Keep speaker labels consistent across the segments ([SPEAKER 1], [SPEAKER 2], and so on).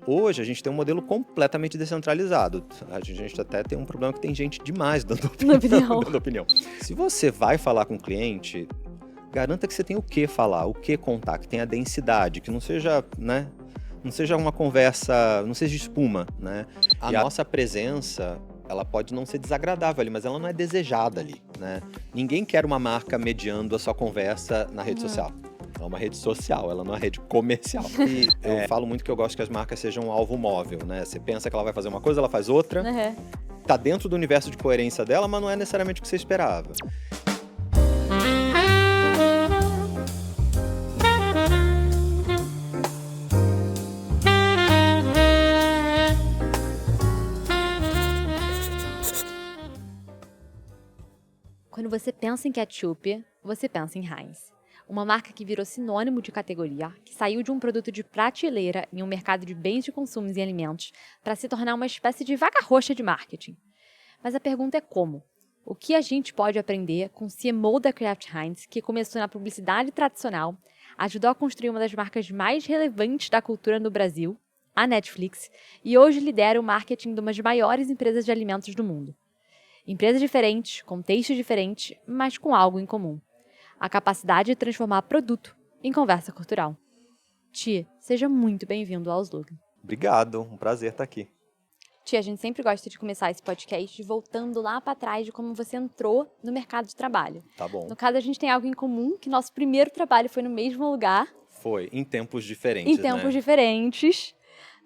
[SPEAKER 1] Hoje a gente tem um modelo completamente descentralizado. A gente até tem um problema que tem gente demais dando opinião. Se você vai falar com o cliente, garanta que você tem o que falar, o que contar, que tenha densidade, que não seja, né? Não seja uma conversa, não seja espuma, né? A nossa presença, ela pode não ser desagradável ali, mas ela não é desejada ali, né? Ninguém quer uma marca mediando a sua conversa na rede social. Ela é uma rede social, ela não é uma rede comercial. E eu falo muito que eu gosto que as marcas sejam um alvo móvel, né? Você pensa que ela vai fazer uma coisa, ela faz outra. Tá dentro do universo de coerência dela, mas não é necessariamente o que você esperava.
[SPEAKER 2] Quando você pensa em ketchup, você pensa em Heinz. Uma marca que virou sinônimo de categoria, que saiu de um produto de prateleira em um mercado de bens de consumo e alimentos para se tornar uma espécie de vaca roxa de marketing. Mas a pergunta é como? O que a gente pode aprender com o CMO da Kraft Heinz, que começou na publicidade tradicional, ajudou a construir uma das marcas mais relevantes da cultura no Brasil, a Netflix, e hoje lidera o marketing de uma das maiores empresas de alimentos do mundo. Empresas diferentes, contextos diferentes, mas com algo em comum. A capacidade de transformar produto em conversa cultural. Ti, seja muito bem-vindo ao Slogan.
[SPEAKER 1] Obrigado, um prazer estar aqui.
[SPEAKER 2] Ti, a gente sempre gosta de começar esse podcast voltando lá para trás de como você entrou no mercado de trabalho.
[SPEAKER 1] Tá bom.
[SPEAKER 2] No caso, a gente tem algo em comum, que nosso primeiro trabalho foi no mesmo lugar.
[SPEAKER 1] Foi, em tempos diferentes,
[SPEAKER 2] diferentes.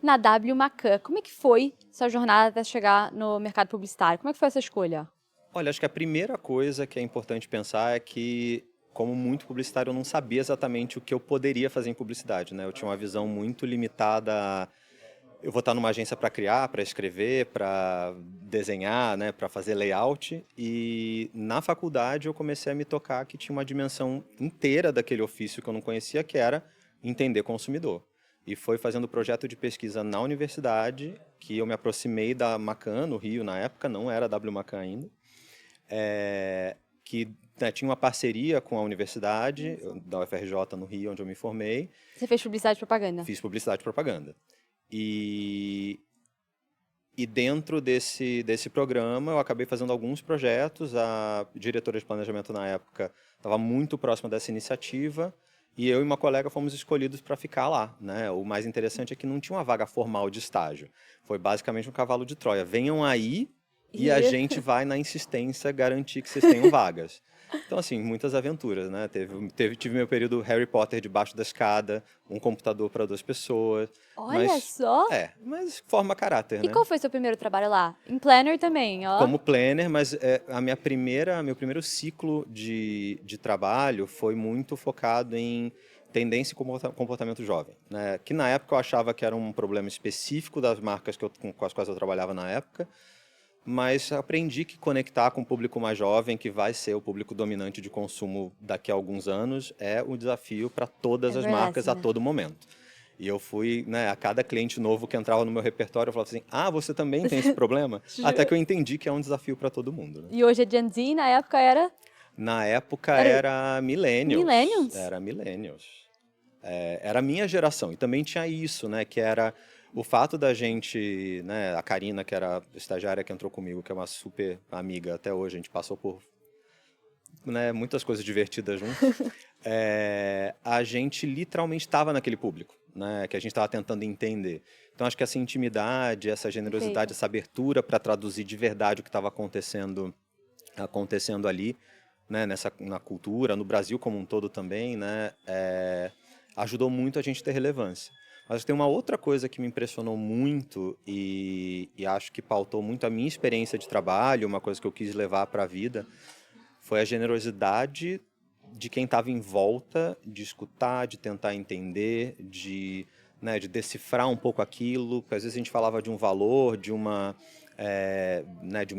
[SPEAKER 2] Na W Macan. Como é que foi sua jornada até chegar no mercado publicitário? Como é que foi essa escolha?
[SPEAKER 1] Olha, acho que a primeira coisa que é importante pensar é que, como muito publicitário, eu não sabia exatamente o que eu poderia fazer em publicidade, né? Eu tinha uma visão muito limitada. Eu vou estar numa agência para criar, para escrever, para desenhar, né, para fazer layout. E na faculdade eu comecei a me tocar que tinha uma dimensão inteira daquele ofício que eu não conhecia, que era entender consumidor. E foi fazendo projeto de pesquisa na universidade que eu me aproximei da Macan, no Rio, na época, não era a W Macan ainda, que tinha uma parceria com a universidade, da UFRJ no Rio, onde eu me formei.
[SPEAKER 2] Você fez publicidade e propaganda?
[SPEAKER 1] Fiz publicidade e propaganda. E dentro desse programa eu acabei fazendo alguns projetos. A diretora de planejamento na época estava muito próxima dessa iniciativa e eu e uma colega fomos escolhidos para ficar lá, né? O mais interessante é que não tinha uma vaga formal de estágio. Foi basicamente um cavalo de Troia. Venham aí e a gente vai na insistência garantir que vocês tenham vagas. Então, assim, muitas aventuras, né? Tive meu período Harry Potter debaixo da escada, um computador para 2 pessoas.
[SPEAKER 2] Olha só!
[SPEAKER 1] Mas forma caráter, né?
[SPEAKER 2] E qual foi seu primeiro trabalho lá? Em planner também, ó.
[SPEAKER 1] Como planner, mas meu primeiro ciclo de trabalho foi muito focado em tendência e comportamento jovem, né? Que na época eu achava que era um problema específico das marcas com as quais eu trabalhava na época, mas aprendi que conectar com o público mais jovem, que vai ser o público dominante de consumo daqui a alguns anos, é o desafio para todas as marcas a todo momento. E eu fui, né, a cada cliente novo que entrava no meu repertório, eu falava assim, você também tem esse problema? Até que eu entendi que é um desafio para todo mundo. Né?
[SPEAKER 2] E hoje é Gen Z, e na época era?
[SPEAKER 1] Na época era Millennials.
[SPEAKER 2] Millennials?
[SPEAKER 1] Era Millennials. Era a minha geração. E também tinha isso, né, que era o fato da gente, né, a Karina, que era a estagiária que entrou comigo, que é uma super amiga até hoje, a gente passou por, né, muitas coisas divertidas juntos, a gente literalmente estava naquele público, né, que a gente estava tentando entender. Então, acho que essa intimidade, essa generosidade, essa abertura para traduzir de verdade o que estava acontecendo ali, né, na cultura, no Brasil como um todo também, né, ajudou muito a gente a ter relevância. Mas tem uma outra coisa que me impressionou muito e acho que pautou muito a minha experiência de trabalho, uma coisa que eu quis levar para a vida, foi a generosidade de quem estava em volta, de escutar, de tentar entender, de decifrar um pouco aquilo, porque às vezes a gente falava de um valor, de uma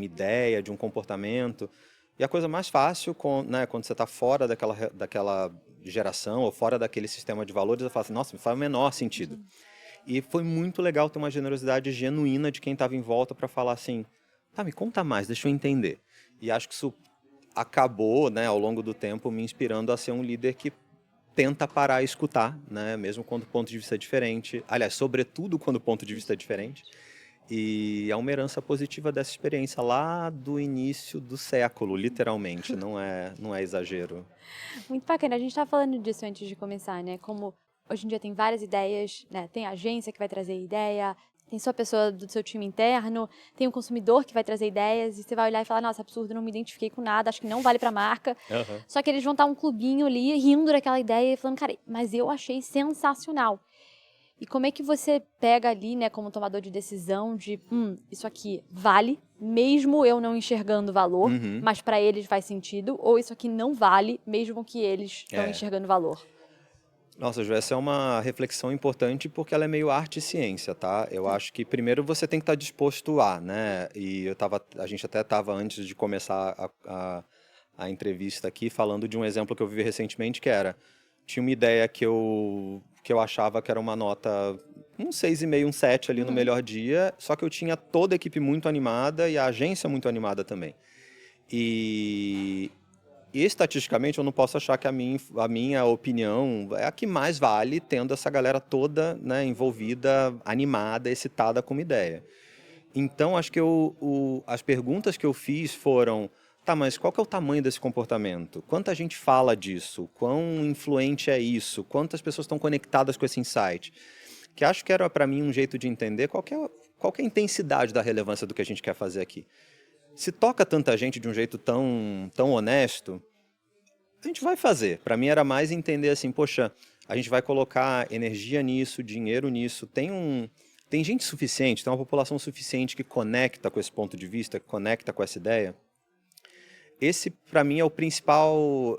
[SPEAKER 1] ideia, de um comportamento. E a coisa mais fácil, quando você está fora daquela geração ou fora daquele sistema de valores, eu falo assim, nossa, me faz o menor sentido. E foi muito legal ter uma generosidade genuína de quem estava em volta para falar assim, me conta mais, deixa eu entender. E acho que isso acabou, né, ao longo do tempo, me inspirando a ser um líder que tenta parar e escutar, né? Mesmo quando o ponto de vista é diferente. Aliás, sobretudo quando o ponto de vista é diferente. E é uma herança positiva dessa experiência lá do início do século, literalmente, não é exagero.
[SPEAKER 2] Muito bacana. A gente estava falando disso antes de começar, né? Como hoje em dia tem várias ideias, né? Tem a agência que vai trazer ideia, tem só a pessoa do seu time interno, tem o consumidor que vai trazer ideias, e você vai olhar e falar, nossa, absurdo, não me identifiquei com nada, acho que não vale pra marca.
[SPEAKER 1] Aham.
[SPEAKER 2] Só que eles vão estar um clubinho ali, rindo daquela ideia e falando, cara, mas eu achei sensacional. E como é que você pega ali, né, como tomador de decisão de, isso aqui vale, mesmo eu não enxergando valor,
[SPEAKER 1] Uhum.
[SPEAKER 2] mas para eles faz sentido, ou isso aqui não vale, mesmo que eles estão
[SPEAKER 1] É.
[SPEAKER 2] enxergando valor?
[SPEAKER 1] Nossa, Ju, essa é uma reflexão importante porque ela é meio arte e ciência, tá? Eu acho que primeiro você tem que estar disposto a, né? E a gente até estava antes de começar a entrevista aqui falando de um exemplo que eu vivi recentemente que tinha uma ideia que eu achava que era uma nota, um 6,5, um 7 ali no melhor dia, só que eu tinha toda a equipe muito animada e a agência muito animada também. E estatisticamente eu não posso achar que a minha opinião é a que mais vale, tendo essa galera toda, né, envolvida, animada, excitada com uma ideia. Então acho que as perguntas que eu fiz foram, tá, mas qual que é o tamanho desse comportamento? Quanta gente fala disso? Quão influente é isso? Quantas pessoas estão conectadas com esse insight? Que acho que era para mim um jeito de entender qual que é a intensidade da relevância do que a gente quer fazer aqui. Se toca tanta gente de um jeito tão honesto, a gente vai fazer. Para mim era mais entender assim, poxa, a gente vai colocar energia nisso, dinheiro nisso. Tem gente suficiente, tem uma população suficiente que conecta com esse ponto de vista, que conecta com essa ideia. Esse, para mim, é o principal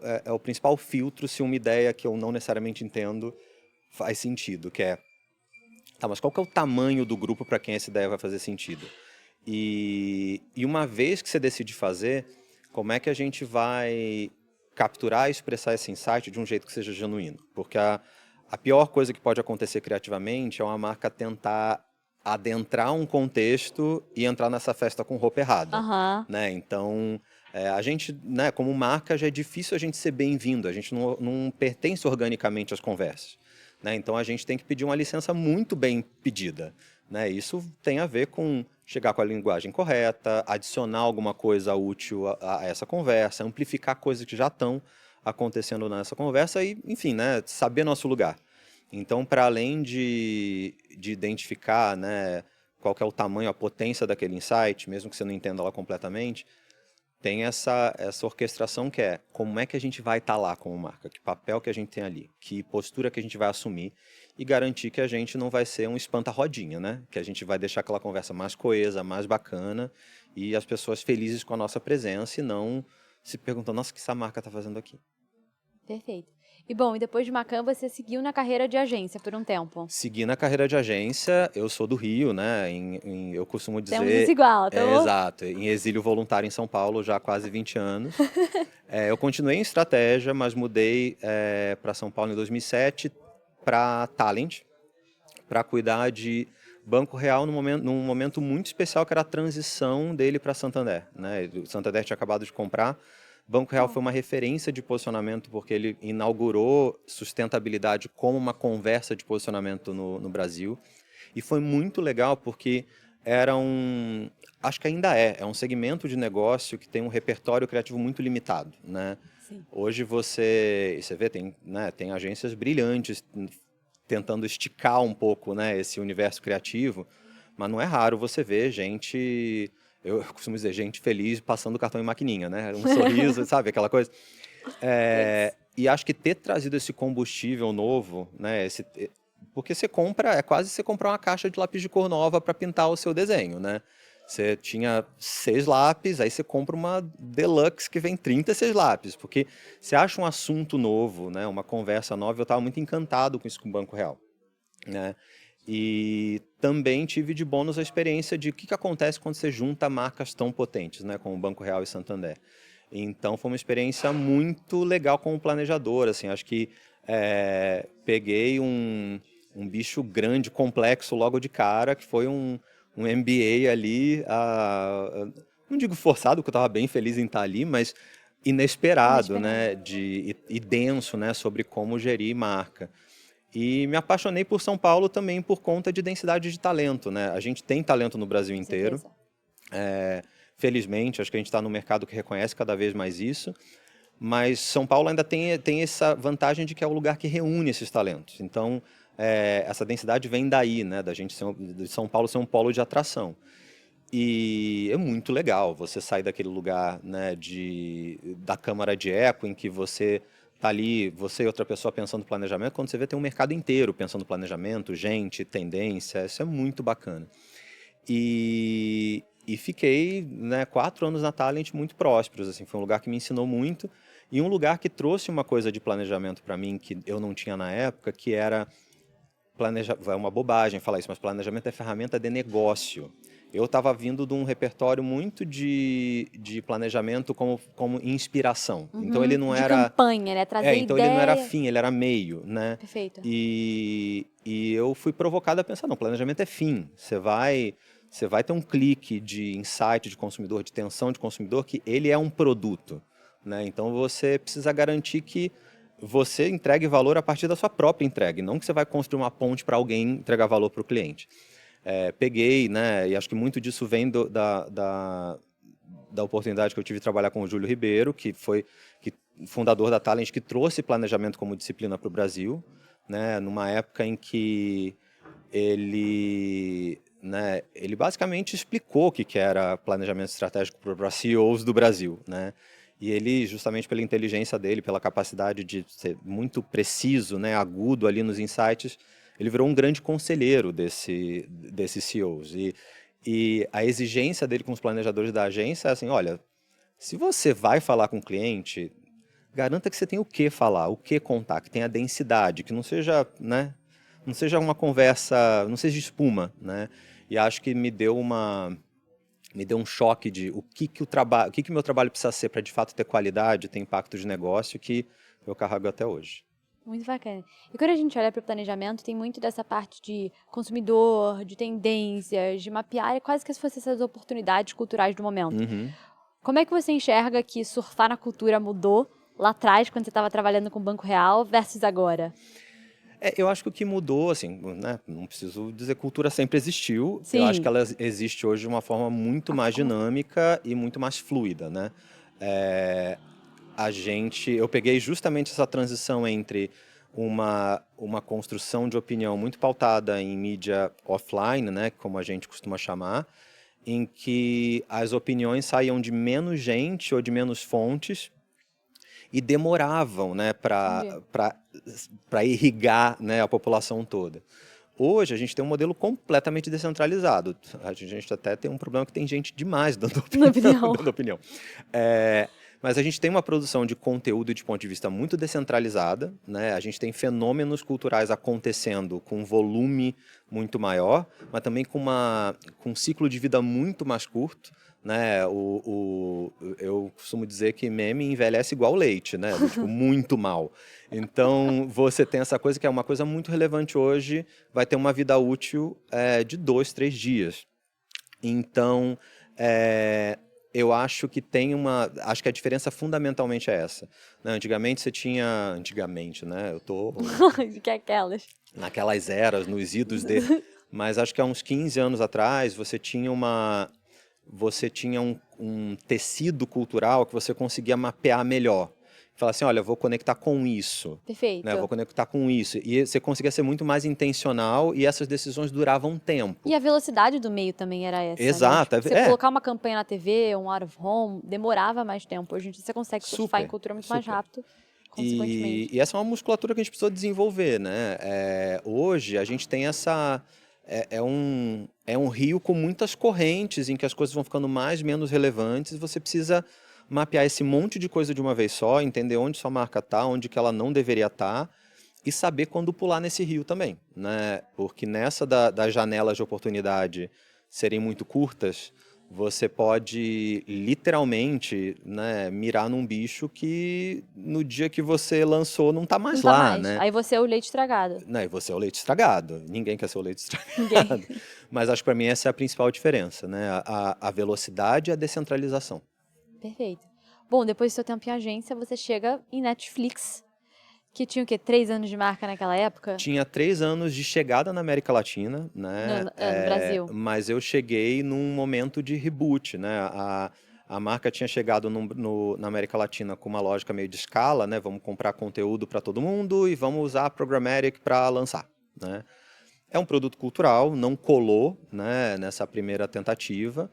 [SPEAKER 1] filtro se uma ideia que eu não necessariamente entendo faz sentido, que é, tá, mas qual que é o tamanho do grupo para quem essa ideia vai fazer sentido? E uma vez que você decide fazer, como é que a gente vai capturar e expressar esse insight de um jeito que seja genuíno? Porque a pior coisa que pode acontecer criativamente é uma marca tentar adentrar um contexto e entrar nessa festa com roupa errada,
[SPEAKER 2] Aham.
[SPEAKER 1] né? Então, a gente, né, como marca, já é difícil a gente ser bem-vindo, a gente não pertence organicamente às conversas, né? Então, a gente tem que pedir uma licença muito bem pedida, né? Isso tem a ver com chegar com a linguagem correta, adicionar alguma coisa útil a essa conversa, amplificar coisas que já estão acontecendo nessa conversa e, enfim, né, saber nosso lugar. Então, para além de identificar, né, qual que é o tamanho, a potência daquele insight, mesmo que você não entenda ela completamente, tem essa orquestração que é como é que a gente vai estar lá como marca, que papel que a gente tem ali, que postura que a gente vai assumir e garantir que a gente não vai ser um espanta-rodinha, né? Que a gente vai deixar aquela conversa mais coesa, mais bacana e as pessoas felizes com a nossa presença e não se perguntando, nossa, o que essa marca está fazendo aqui?
[SPEAKER 2] Perfeito. E bom, e depois de Macan, você seguiu na carreira de agência por um tempo.
[SPEAKER 1] Segui na carreira de agência, eu sou do Rio, né? Eu costumo
[SPEAKER 2] Temos
[SPEAKER 1] dizer.
[SPEAKER 2] isso igual, então.
[SPEAKER 1] Exato, em exílio voluntário em São Paulo já há quase 20 anos. Eu continuei em estratégia, mas mudei para São Paulo em 2007 para Talent, para cuidar de Banco Real num momento muito especial que era a transição dele para Santander, né? O Santander tinha acabado de comprar. Banco Real foi uma referência de posicionamento porque ele inaugurou sustentabilidade como uma conversa de posicionamento no Brasil. E foi muito legal porque acho que ainda é um segmento de negócio que tem um repertório criativo muito limitado, né?
[SPEAKER 2] Sim.
[SPEAKER 1] Hoje você vê, tem agências brilhantes tentando esticar um pouco, né, esse universo criativo, mas não é raro você ver gente, eu costumo dizer, gente feliz passando cartão em maquininha, né? Um sorriso, sabe, aquela coisa. E acho que ter trazido esse combustível novo, né, porque você compra, é quase você comprar uma caixa de lápis de cor nova para pintar o seu desenho, né? Você tinha 6 lápis, aí você compra uma Deluxe que vem 36 lápis, porque você acha um assunto novo, né, uma conversa nova, eu estava muito encantado com isso com o Banco Real, né? E também tive de bônus a experiência de o que acontece quando você junta marcas tão potentes, né, como o Banco Real e Santander. Então foi uma experiência muito legal como planejador, assim, acho que peguei um bicho grande, complexo logo de cara, que foi um MBA ali, não digo forçado, porque eu estava bem feliz em estar ali, mas inesperado,
[SPEAKER 2] Inesperado.
[SPEAKER 1] né, e denso, né, sobre como gerir marca. E me apaixonei por São Paulo também por conta de densidade de talento, né? A gente tem talento no Brasil
[SPEAKER 2] Com
[SPEAKER 1] inteiro.
[SPEAKER 2] certeza.
[SPEAKER 1] Felizmente, acho que a gente está no mercado que reconhece cada vez mais isso. Mas São Paulo ainda tem essa vantagem de que é o lugar que reúne esses talentos. Então, essa densidade vem daí, né? Da gente de São Paulo ser um polo de atração. E é muito legal você sair daquele lugar, né, da câmara de eco, em que você tá ali, você e outra pessoa pensando planejamento, quando você vê tem um mercado inteiro pensando planejamento, gente, tendência, isso é muito bacana. E fiquei, né, 4 anos na Talent muito prósperos, assim, foi um lugar que me ensinou muito e um lugar que trouxe uma coisa de planejamento para mim que eu não tinha na época, que era é uma bobagem falar isso, mas planejamento é ferramenta de negócio. Eu estava vindo de um repertório muito de planejamento como inspiração. Então ele
[SPEAKER 2] Uhum.
[SPEAKER 1] não
[SPEAKER 2] De
[SPEAKER 1] era.
[SPEAKER 2] campanha, né? Trazer
[SPEAKER 1] Então ele não era
[SPEAKER 2] ideia.
[SPEAKER 1] fim, ele era meio, né?
[SPEAKER 2] Perfeito.
[SPEAKER 1] E eu fui provocado a pensar, não, planejamento é fim. Você vai ter um clique de insight de consumidor, de tensão de consumidor, que ele é um produto, né? Então você precisa garantir que você entregue valor a partir da sua própria entrega, e não que você vai construir uma ponte para alguém entregar valor para o cliente. Peguei, né, e acho que muito disso vem da oportunidade que eu tive de trabalhar com o Júlio Ribeiro, fundador da Talent, que trouxe planejamento como disciplina para o Brasil, né, numa época em que ele basicamente explicou o que era planejamento estratégico para CEOs do Brasil, né? E ele, justamente pela inteligência dele, pela capacidade de ser muito preciso, né, agudo ali nos insights, ele virou um grande conselheiro desses CEOs. E a exigência dele com os planejadores da agência é assim, olha, se você vai falar com o cliente, garanta que você tem o que falar, o que contar, que tenha densidade, que não seja, né, não seja uma conversa, não seja espuma, né? E acho que me deu um choque de o que o meu trabalho precisa ser para de fato ter qualidade, ter impacto de negócio, que eu carrego até hoje.
[SPEAKER 2] Muito bacana. E quando a gente olha para o planejamento, tem muito dessa parte de consumidor, de tendências, de mapear, é quase que se fossem essas oportunidades culturais do momento.
[SPEAKER 1] Uhum.
[SPEAKER 2] Como é que você enxerga que surfar na cultura mudou lá atrás, quando você estava trabalhando com o Banco Real, versus agora?
[SPEAKER 1] Eu acho que o que mudou, assim, né, não preciso dizer que cultura sempre existiu, eu acho que
[SPEAKER 2] Sim.
[SPEAKER 1] ela existe hoje de uma forma muito
[SPEAKER 2] A
[SPEAKER 1] mais
[SPEAKER 2] forma-
[SPEAKER 1] dinâmica e muito mais fluida, né? É, eu peguei justamente essa transição entre uma construção de opinião muito pautada em mídia offline, né, como a gente costuma chamar, em que as opiniões saíam de menos gente ou de menos fontes e demoravam, né,
[SPEAKER 2] Entendi.
[SPEAKER 1] para irrigar, né, a população toda. Hoje a gente tem um modelo completamente descentralizado. A gente até tem um problema que tem gente demais dando
[SPEAKER 2] Na
[SPEAKER 1] opinião.
[SPEAKER 2] opinião.
[SPEAKER 1] Dando opinião. Mas a gente tem uma produção de conteúdo de ponto de vista muito descentralizada, né? A gente tem fenômenos culturais acontecendo com um volume muito maior, mas também com um ciclo de vida muito mais curto, né? Eu costumo dizer que meme envelhece igual leite, né? Tipo, muito mal. Então, você tem essa coisa que é uma coisa muito relevante hoje, vai ter uma vida útil de 2, 3 dias. Então, eu acho que acho que a diferença fundamentalmente é essa, né? Antigamente você tinha, antigamente, né? Eu tô
[SPEAKER 2] Que é aquelas.
[SPEAKER 1] naquelas eras, nos idos. Mas acho que há uns 15 anos atrás você tinha um tecido cultural que você conseguia mapear melhor. Falar assim, olha, eu vou conectar com isso, né? Eu vou
[SPEAKER 2] Perfeito.
[SPEAKER 1] conectar com isso. E você conseguia ser muito mais intencional e essas decisões duravam tempo.
[SPEAKER 2] E a velocidade do meio também era essa, né?
[SPEAKER 1] Exato,
[SPEAKER 2] Tipo, você colocar uma campanha na TV, um out of home, demorava mais tempo. Hoje em dia você consegue surfar em
[SPEAKER 1] super,
[SPEAKER 2] cultura muito mais
[SPEAKER 1] super.
[SPEAKER 2] rápido,
[SPEAKER 1] E,
[SPEAKER 2] consequentemente.
[SPEAKER 1] e essa é uma musculatura que a gente precisou desenvolver, né? Hoje a gente tem essa. É um rio com muitas correntes em que as coisas vão ficando mais e menos relevantes. Você precisa mapear esse monte de coisa de uma vez só, entender onde sua marca está, onde que ela não deveria estar e saber quando pular nesse rio também, né? Porque nessa das janelas de oportunidade serem muito curtas, você pode literalmente, né, mirar num bicho que no dia que você lançou não tá
[SPEAKER 2] Não
[SPEAKER 1] mais
[SPEAKER 2] tá
[SPEAKER 1] lá,
[SPEAKER 2] mais.
[SPEAKER 1] né?
[SPEAKER 2] Aí você é o leite estragado.
[SPEAKER 1] Né, e você é o leite estragado. Ninguém quer ser o leite
[SPEAKER 2] Ninguém.
[SPEAKER 1] estragado. Mas acho que para mim essa é a principal diferença, né? A velocidade e a descentralização.
[SPEAKER 2] Perfeito. Bom, depois do seu tempo em agência, você chega em Netflix, que tinha o quê? 3 anos de marca naquela época?
[SPEAKER 1] Tinha 3 anos de chegada na América Latina, né?
[SPEAKER 2] No Brasil.
[SPEAKER 1] Mas eu cheguei num momento de reboot, né? A marca tinha chegado na América Latina com uma lógica meio de escala, né? Vamos comprar conteúdo para todo mundo e vamos usar programmatic para lançar, né? É um produto cultural, não colou, né, nessa primeira tentativa.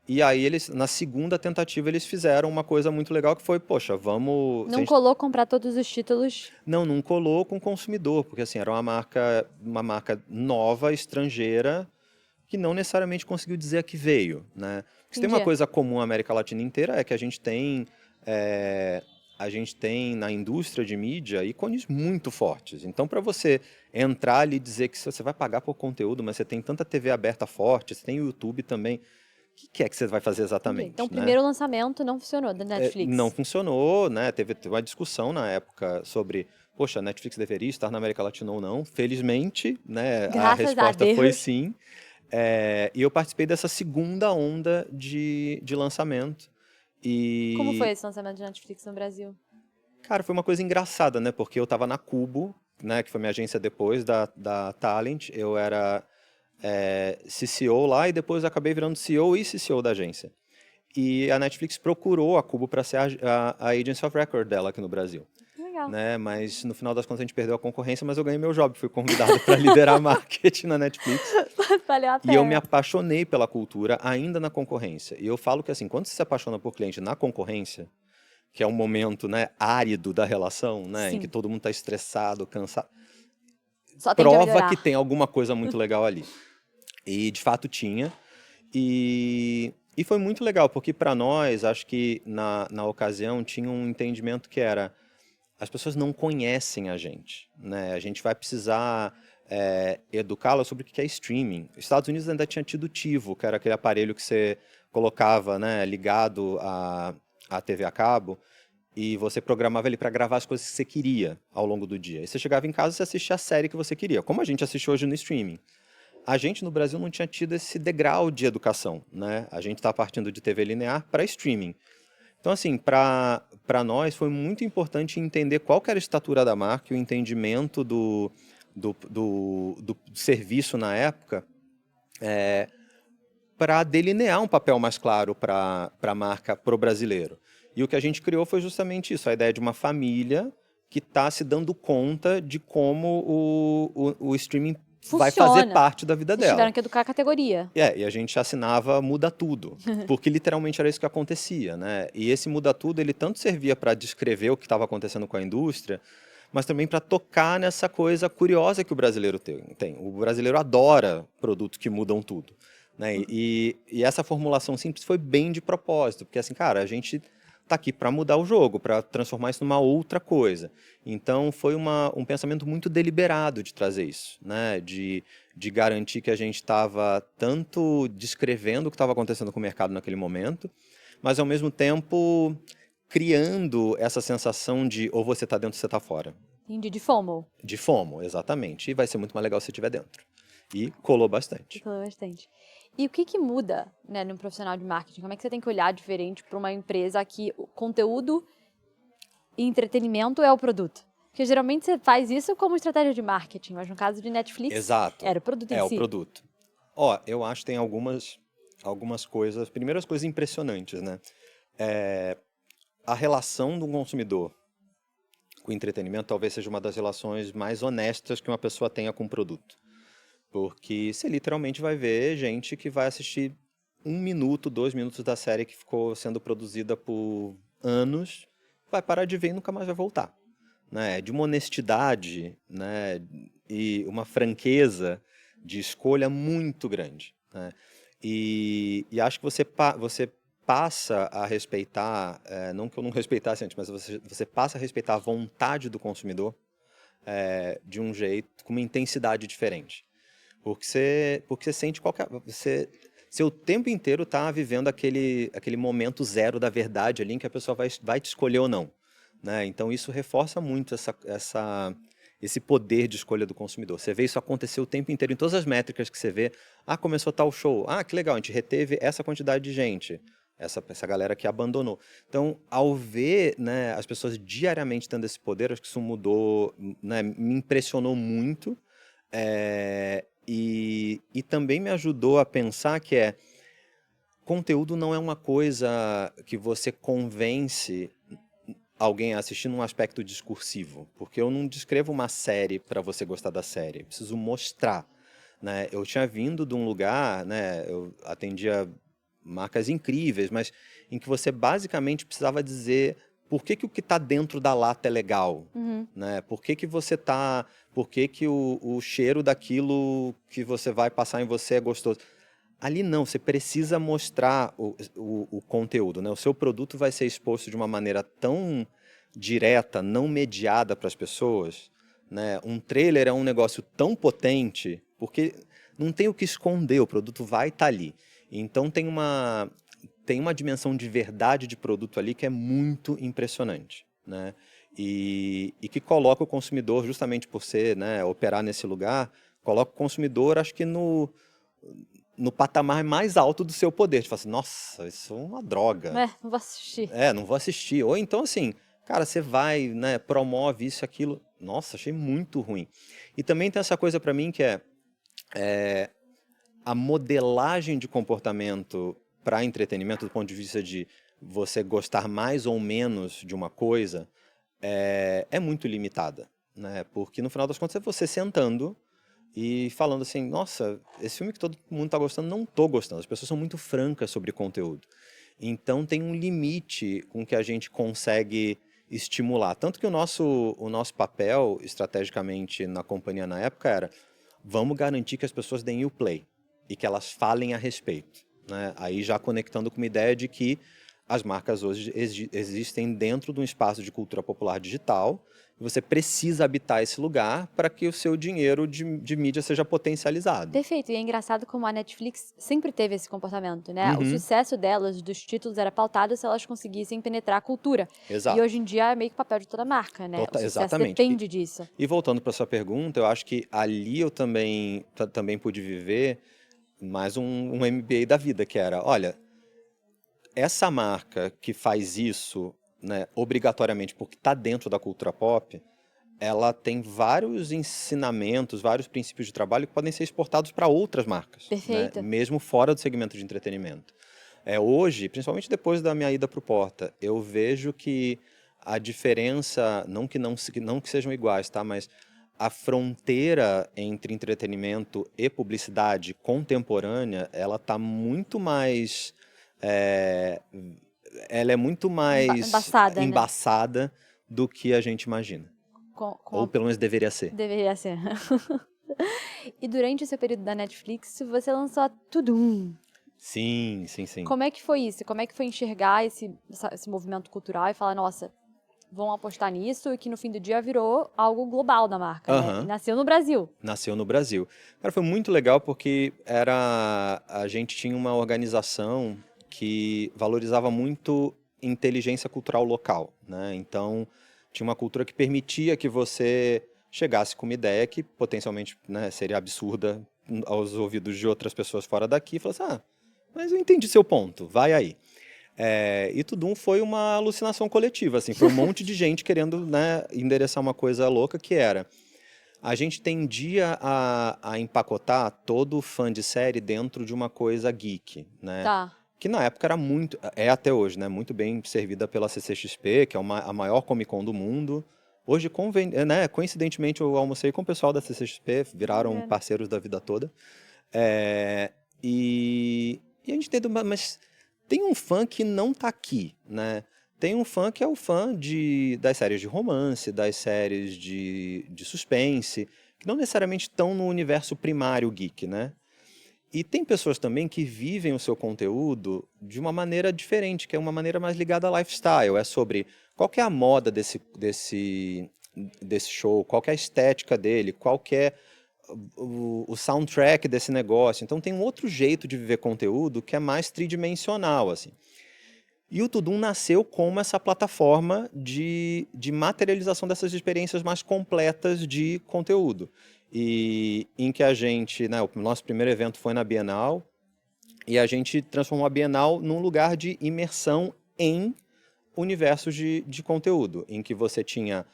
[SPEAKER 1] E aí eles, na segunda tentativa, eles fizeram uma coisa muito legal que foi, poxa, vamos...
[SPEAKER 2] Não colou comprar todos os títulos.
[SPEAKER 1] Não colou com o consumidor, porque assim, era uma marca nova, estrangeira, que não necessariamente conseguiu dizer a que veio, né? Porque se tem uma
[SPEAKER 2] Entendi.
[SPEAKER 1] coisa comum à América Latina inteira é que a gente tem na indústria de mídia ícones muito fortes. Então, para você entrar ali e dizer que você vai pagar por conteúdo, mas você tem tanta TV aberta forte, você tem o YouTube também, o que é que você vai fazer
[SPEAKER 2] Entendi.
[SPEAKER 1] exatamente?
[SPEAKER 2] Então, o
[SPEAKER 1] né?
[SPEAKER 2] primeiro lançamento não funcionou da Netflix.
[SPEAKER 1] Não funcionou, né? Teve uma discussão na época sobre, poxa, a Netflix deveria estar na América Latina ou não. Felizmente, né? A
[SPEAKER 2] Graças a
[SPEAKER 1] resposta
[SPEAKER 2] Deus.
[SPEAKER 1] foi sim. E eu participei dessa segunda onda de lançamento.
[SPEAKER 2] Como foi esse lançamento de Netflix no Brasil?
[SPEAKER 1] Cara, foi uma coisa engraçada, né? Porque eu tava na Cubo, né? Que foi minha agência depois da Talent. Eu era CCO lá e depois acabei virando CEO e CCO da agência. E a Netflix procurou a Cubo para ser a Agency of Record dela aqui no Brasil.
[SPEAKER 2] Legal.
[SPEAKER 1] Né? Mas no final das contas a gente perdeu a concorrência, mas eu ganhei meu job. Fui convidado para liderar marketing na Netflix.
[SPEAKER 2] Valeu a
[SPEAKER 1] E eu me
[SPEAKER 2] pena.
[SPEAKER 1] apaixonei pela cultura ainda na concorrência. E eu falo que assim, quando você se apaixona por cliente na concorrência, que é um momento, né, árido da relação, né, em
[SPEAKER 2] Sim.
[SPEAKER 1] que todo mundo está estressado, cansado,
[SPEAKER 2] Só tem que
[SPEAKER 1] prova
[SPEAKER 2] melhorar.
[SPEAKER 1] que tem alguma coisa muito legal ali. E de fato tinha. E foi muito legal, porque para nós, acho que na ocasião tinha um entendimento que era as pessoas não conhecem a gente, né? A gente vai precisar educá-las sobre o que é streaming. Os Estados Unidos ainda tinha tido TiVo, que era aquele aparelho que você colocava, né, ligado à TV a cabo, e você programava ele para gravar as coisas que você queria ao longo do dia. E você chegava em casa e você assistia a série que você queria, como a gente assiste hoje no streaming. A gente no Brasil não tinha tido esse degrau de educação, né? A gente está partindo de TV linear para streaming. Então, assim, para nós foi muito importante entender qual que era a estatura da marca, o entendimento do serviço na época, para delinear um papel mais claro para a marca, para o brasileiro. E o que a gente criou foi justamente isso, a ideia de uma família que está se dando conta de como o streaming vai fazer
[SPEAKER 2] Funciona.
[SPEAKER 1] parte da vida
[SPEAKER 2] Vocês
[SPEAKER 1] dela.
[SPEAKER 2] tiveram que educar a categoria.
[SPEAKER 1] E a gente assinava Muda Tudo, porque literalmente era isso que acontecia, né? E esse Muda Tudo, ele tanto servia para descrever o que estava acontecendo com a indústria, mas também para tocar nessa coisa curiosa que o brasileiro tem. O brasileiro adora produtos que mudam tudo, né? E essa formulação simples foi bem de propósito, porque assim, cara, a gente tá aqui para mudar o jogo, para transformar isso numa outra coisa. Então foi um pensamento muito deliberado de trazer isso, né? De garantir que a gente estava tanto descrevendo o que estava acontecendo com o mercado naquele momento, mas ao mesmo tempo criando essa sensação de ou você está dentro ou você está fora.
[SPEAKER 2] Entendi, de FOMO.
[SPEAKER 1] De FOMO, exatamente. E vai ser muito mais legal se você estiver dentro. E colou bastante.
[SPEAKER 2] Falou bastante. E o que muda, né, num profissional de marketing? Como é que você tem que olhar diferente para uma empresa que o conteúdo e entretenimento é o produto? Porque geralmente você faz isso como estratégia de marketing, mas no caso de Netflix,
[SPEAKER 1] Exato.
[SPEAKER 2] era o produto em si.
[SPEAKER 1] É o produto. Eu acho que tem algumas coisas, primeiras coisas impressionantes, né? A relação do consumidor com o entretenimento talvez seja uma das relações mais honestas que uma pessoa tenha com o produto. Porque você literalmente vai ver gente que vai assistir 1 minuto, 2 minutos da série que ficou sendo produzida por anos, vai parar de ver e nunca mais vai voltar. Né? De uma honestidade, né? E uma franqueza de escolha muito grande. Né? E acho que você passa a respeitar, não que eu não respeitasse antes, mas você passa a respeitar a vontade do consumidor de um jeito, com uma intensidade diferente. Porque você sente você o tempo inteiro está vivendo aquele momento zero da verdade ali em que a pessoa vai te escolher ou não. Né? Então isso reforça muito esse poder de escolha do consumidor. Você vê isso acontecer o tempo inteiro em todas as métricas que você vê. Começou tal show. Que legal, a gente reteve essa quantidade de gente. essa galera que abandonou. Então, ao ver, né, as pessoas diariamente tendo esse poder, acho que isso mudou, né, me impressionou muito. E também me ajudou a pensar que conteúdo não é uma coisa que você convence alguém a assistir num aspecto discursivo, porque eu não descrevo uma série para você gostar da série, eu preciso mostrar, né? Eu tinha vindo de um lugar, né, eu atendia marcas incríveis, mas em que você basicamente precisava dizer por que que o que está dentro da lata é legal, né? Por que que o cheiro daquilo que você vai passar em você é gostoso. Ali não, você precisa mostrar o conteúdo, né? O seu produto vai ser exposto de uma maneira tão direta, não mediada para as pessoas, né? Um trailer é um negócio tão potente, porque não tem o que esconder, o produto vai estar ali. Então tem uma dimensão de verdade de produto ali que é muito impressionante, né? E que coloca o consumidor, justamente por ser, né, operar nesse lugar, coloca o consumidor, acho que no patamar mais alto do seu poder. Tipo assim, nossa, isso é uma droga.
[SPEAKER 2] Não vou assistir.
[SPEAKER 1] Não vou assistir. Ou então assim, cara, você vai, né, promove isso, aquilo. Nossa, achei muito ruim. E também tem essa coisa pra mim que a modelagem de comportamento para entretenimento, do ponto de vista de você gostar mais ou menos de uma coisa, é muito limitada, né? Porque no final das contas é você sentando e falando assim, nossa, esse filme que todo mundo tá gostando, não tô gostando. As pessoas são muito francas sobre conteúdo. Então tem um limite com que a gente consegue estimular. Tanto que o nosso papel, estrategicamente, na companhia na época era, vamos garantir que as pessoas deem o play e que elas falem a respeito, né? Aí já conectando com uma ideia de que as marcas hoje existem dentro de um espaço de cultura popular digital. Você precisa habitar esse lugar para que o seu dinheiro de mídia seja potencializado.
[SPEAKER 2] Perfeito, e é engraçado como a Netflix sempre teve esse comportamento, né? O
[SPEAKER 1] Uhum.
[SPEAKER 2] sucesso delas, dos títulos, era pautado se elas conseguissem penetrar a cultura. E
[SPEAKER 1] Exato.
[SPEAKER 2] hoje em dia é meio que o papel de toda marca, né? O sucesso
[SPEAKER 1] Exatamente.
[SPEAKER 2] depende disso.
[SPEAKER 1] E voltando para sua pergunta, eu acho que ali eu também pude viver mais um MBA da vida, que era, olha, essa marca que faz isso, né, obrigatoriamente porque está dentro da cultura pop, ela tem vários ensinamentos, vários princípios de trabalho que podem ser exportados para outras marcas, né,
[SPEAKER 2] Perfeito.
[SPEAKER 1] mesmo fora do segmento de entretenimento. Hoje, principalmente depois da minha ida para o Porta, eu vejo que a diferença, não que sejam iguais, tá, mas a fronteira entre entretenimento e publicidade contemporânea, ela está muito mais é, ela é muito mais
[SPEAKER 2] Embaçada, né?
[SPEAKER 1] embaçada do que a gente imagina. Ou pelo menos deveria ser.
[SPEAKER 2] Deveria ser. E durante esse período da Netflix, você lançou a Tudum.
[SPEAKER 1] Sim, sim, sim.
[SPEAKER 2] Como é que foi isso? Como é que foi enxergar esse movimento cultural e falar, nossa, vão apostar nisso, e que no fim do dia virou algo global da marca, né? E nasceu no Brasil.
[SPEAKER 1] Nasceu no Brasil. Cara, foi muito legal porque a gente tinha uma organização que valorizava muito inteligência cultural local, né? Então, tinha uma cultura que permitia que você chegasse com uma ideia que potencialmente, né, seria absurda aos ouvidos de outras pessoas fora daqui e falasse, mas eu entendi seu ponto, vai aí. E Tudum foi uma alucinação coletiva, assim, foi um monte de gente querendo, né, endereçar uma coisa louca que era... A gente tendia a empacotar todo fã de série dentro de uma coisa geek, né?
[SPEAKER 2] Tá.
[SPEAKER 1] Que na época era até hoje, né? Muito bem servida pela CCXP, que é a maior Comic Con do mundo. Hoje, né, coincidentemente, eu almocei com o pessoal da CCXP, viraram parceiros da vida toda. E a gente entendeu, mas tem um fã que não tá aqui, né? Tem um fã que é o fã das séries de romance, das séries de suspense, que não necessariamente estão no universo primário geek, né? E tem pessoas também que vivem o seu conteúdo de uma maneira diferente, que é uma maneira mais ligada a lifestyle. É sobre qual que é a moda desse show, qual que é a estética dele, qual que é o soundtrack desse negócio. Então tem um outro jeito de viver conteúdo que é mais tridimensional, assim. E o Tudum nasceu como essa plataforma de materialização dessas experiências mais completas de conteúdo. E em que a gente, né, o nosso primeiro evento foi na Bienal, E a gente transformou a Bienal num lugar de imersão em universos de conteúdo, em que você tinha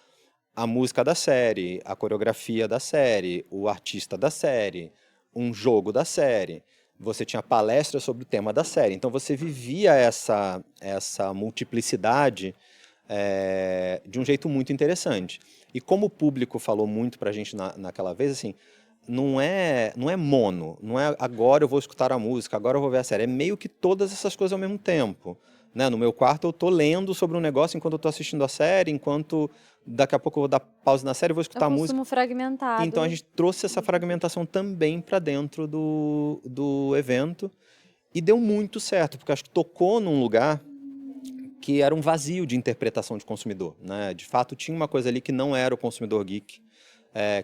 [SPEAKER 1] a música da série, a coreografia da série, o artista da série, um jogo da série. Você tinha palestras sobre o tema da série. Então você vivia essa multiplicidade de um jeito muito interessante. E como o público falou muito pra gente naquela vez, assim, não é mono, não é agora eu vou escutar a música, agora eu vou ver a série. É meio que todas essas coisas ao mesmo tempo. Né? No meu quarto eu tô lendo sobre um negócio enquanto eu tô assistindo a série, enquanto daqui a pouco eu vou dar pausa na série e vou
[SPEAKER 2] É um
[SPEAKER 1] escutar a música.
[SPEAKER 2] consumo fragmentado.
[SPEAKER 1] Então a gente trouxe essa fragmentação também para dentro do evento e deu muito certo, porque acho que tocou num lugar que era um vazio de interpretação de consumidor, né? De fato tinha uma coisa ali que não era o consumidor geek,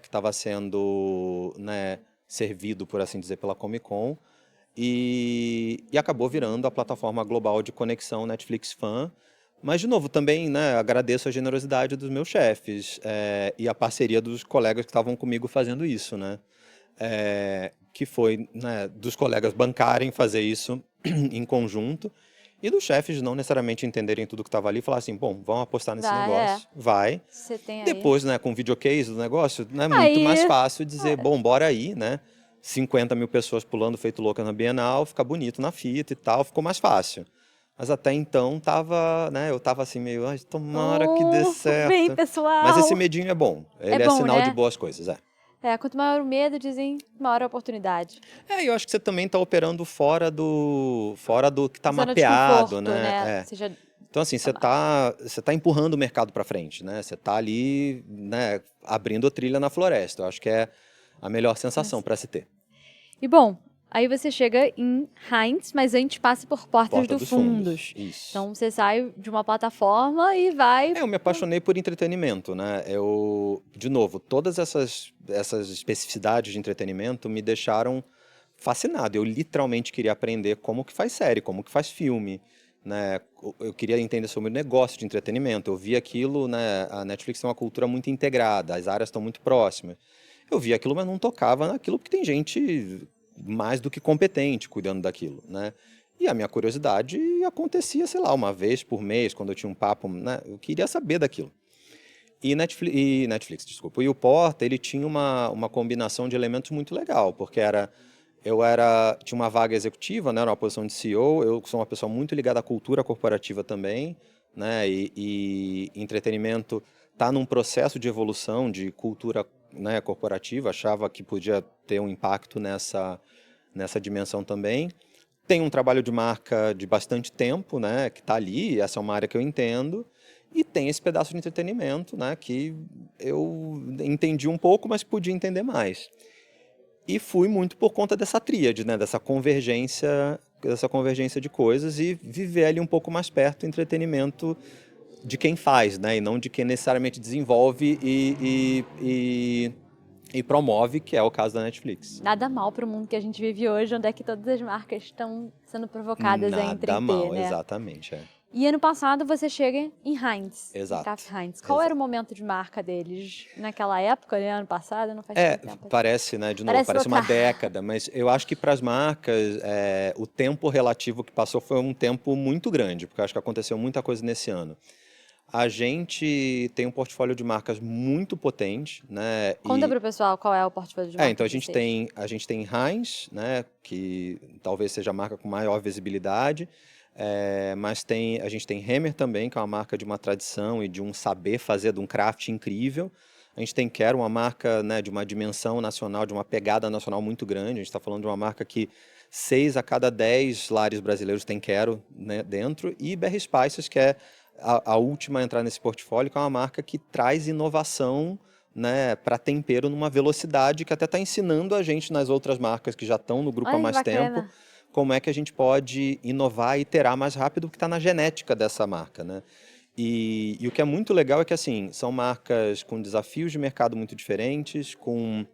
[SPEAKER 1] que estava sendo, né, servido, por assim dizer, pela Comic Con e acabou virando a plataforma global de conexão Netflix Fan. Mas, de novo, também, né, agradeço a generosidade dos meus chefes e a parceria dos colegas que estavam comigo fazendo isso, né? Que foi, né, dos colegas bancarem fazer isso em conjunto e dos chefes não necessariamente entenderem tudo que estava ali e falar assim, bom, vamos apostar nesse negócio, vai.
[SPEAKER 2] Você tem aí.
[SPEAKER 1] Depois, né, com o videocase do negócio, né, muito
[SPEAKER 2] Aí-
[SPEAKER 1] mais fácil dizer, bom, bora aí, né? 50 mil pessoas pulando feito louca na Bienal, fica bonito na fita e tal, ficou mais fácil. Mas até então tava, né, eu tava assim meio, ai, tomara que dê
[SPEAKER 2] Vem,
[SPEAKER 1] certo.
[SPEAKER 2] pessoal.
[SPEAKER 1] Mas esse medinho é bom, ele é
[SPEAKER 2] bom,
[SPEAKER 1] sinal
[SPEAKER 2] né?
[SPEAKER 1] de boas coisas,
[SPEAKER 2] Quanto maior o medo, dizem, maior a oportunidade.
[SPEAKER 1] E eu acho que você também está operando fora do que está
[SPEAKER 2] Zona de
[SPEAKER 1] mapeado,
[SPEAKER 2] conforto,
[SPEAKER 1] né?
[SPEAKER 2] Seja,
[SPEAKER 1] Então, assim, você tá empurrando o mercado para frente, né? Você tá ali, né, abrindo trilha na floresta. Eu acho que é a melhor sensação para se ter.
[SPEAKER 2] E bom, aí você chega em Heinz, mas antes passa por Portas
[SPEAKER 1] Porta
[SPEAKER 2] do
[SPEAKER 1] dos
[SPEAKER 2] Fundos.
[SPEAKER 1] Isso.
[SPEAKER 2] Então você sai de uma plataforma e vai...
[SPEAKER 1] Eu me apaixonei por entretenimento, né? De novo, todas essas especificidades de entretenimento me deixaram fascinado. Eu literalmente queria aprender como que faz série, como que faz filme, né? Eu queria entender sobre o negócio de entretenimento. Eu vi aquilo, né? A Netflix tem uma cultura muito integrada, as áreas estão muito próximas. Eu vi aquilo, mas não tocava naquilo porque tem gente mais do que competente cuidando daquilo, né? E a minha curiosidade acontecia, sei lá, uma vez por mês, quando eu tinha um papo, né? Eu queria saber daquilo. E Netflix, desculpa. E o Porta, ele tinha uma combinação de elementos muito legal, porque tinha uma vaga executiva, né, uma posição de CEO, eu sou uma pessoa muito ligada à cultura corporativa também, né, e entretenimento está num processo de evolução de cultura, né, corporativa, achava que podia ter um impacto nessa dimensão também. Tem um trabalho de marca de bastante tempo, né, que está ali, essa é uma área que eu entendo, e tem esse pedaço de entretenimento, né, que eu entendi um pouco, mas podia entender mais. E fui muito por conta dessa tríade, né, dessa convergência de coisas e viver ali um pouco mais perto do entretenimento de quem faz, né, e não de quem necessariamente desenvolve e promove, que é o caso da Netflix.
[SPEAKER 2] Nada mal para o mundo que a gente vive hoje, onde é que todas as marcas estão sendo provocadas a
[SPEAKER 1] Nada
[SPEAKER 2] empreender,
[SPEAKER 1] mal,
[SPEAKER 2] né?
[SPEAKER 1] exatamente.
[SPEAKER 2] E ano passado você chega em Heinz,
[SPEAKER 1] Exato.
[SPEAKER 2] em Kraft Heinz. Qual era o momento de marca deles naquela época, né? Ano passado? Não faz tanto tempo.
[SPEAKER 1] Parece, né? De novo, parece uma década, mas eu acho que para as marcas, o tempo relativo que passou foi um tempo muito grande, porque eu acho que aconteceu muita coisa nesse ano. A gente tem um portfólio de marcas muito potente, né?
[SPEAKER 2] Conta para o pessoal qual é o portfólio de marcas.
[SPEAKER 1] Então a gente tem Heinz, né? Que talvez seja a marca com maior visibilidade. Mas a gente tem Hemmer também, que é uma marca de uma tradição e de um saber fazer, de um craft incrível. A gente tem Quero, uma marca, né, de uma dimensão nacional, de uma pegada nacional muito grande. A gente está falando de uma marca que 6 a cada 10 lares brasileiros tem Quero, né, dentro. E BR Spices, que é a última a entrar nesse portfólio, que é uma marca que traz inovação, né, para tempero numa velocidade que até está ensinando a gente nas outras marcas que já estão no grupo há mais tempo, como é que a gente pode inovar e iterar mais rápido, porque está na genética dessa marca, né? E o que é muito legal é que, assim, são marcas com desafios de mercado muito diferentes, com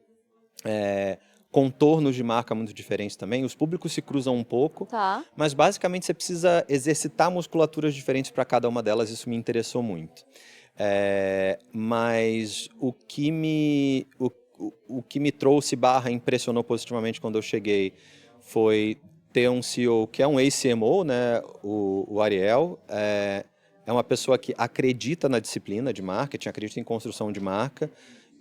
[SPEAKER 1] contornos de marca muito diferentes também. Os públicos se cruzam um pouco, mas basicamente você precisa exercitar musculaturas diferentes para cada uma delas. Isso me interessou muito. Mas o que me trouxe / impressionou positivamente quando eu cheguei foi ter um CEO que é um ex-CMO, né, o Ariel, é uma pessoa que acredita na disciplina de marketing, acredita em construção de marca,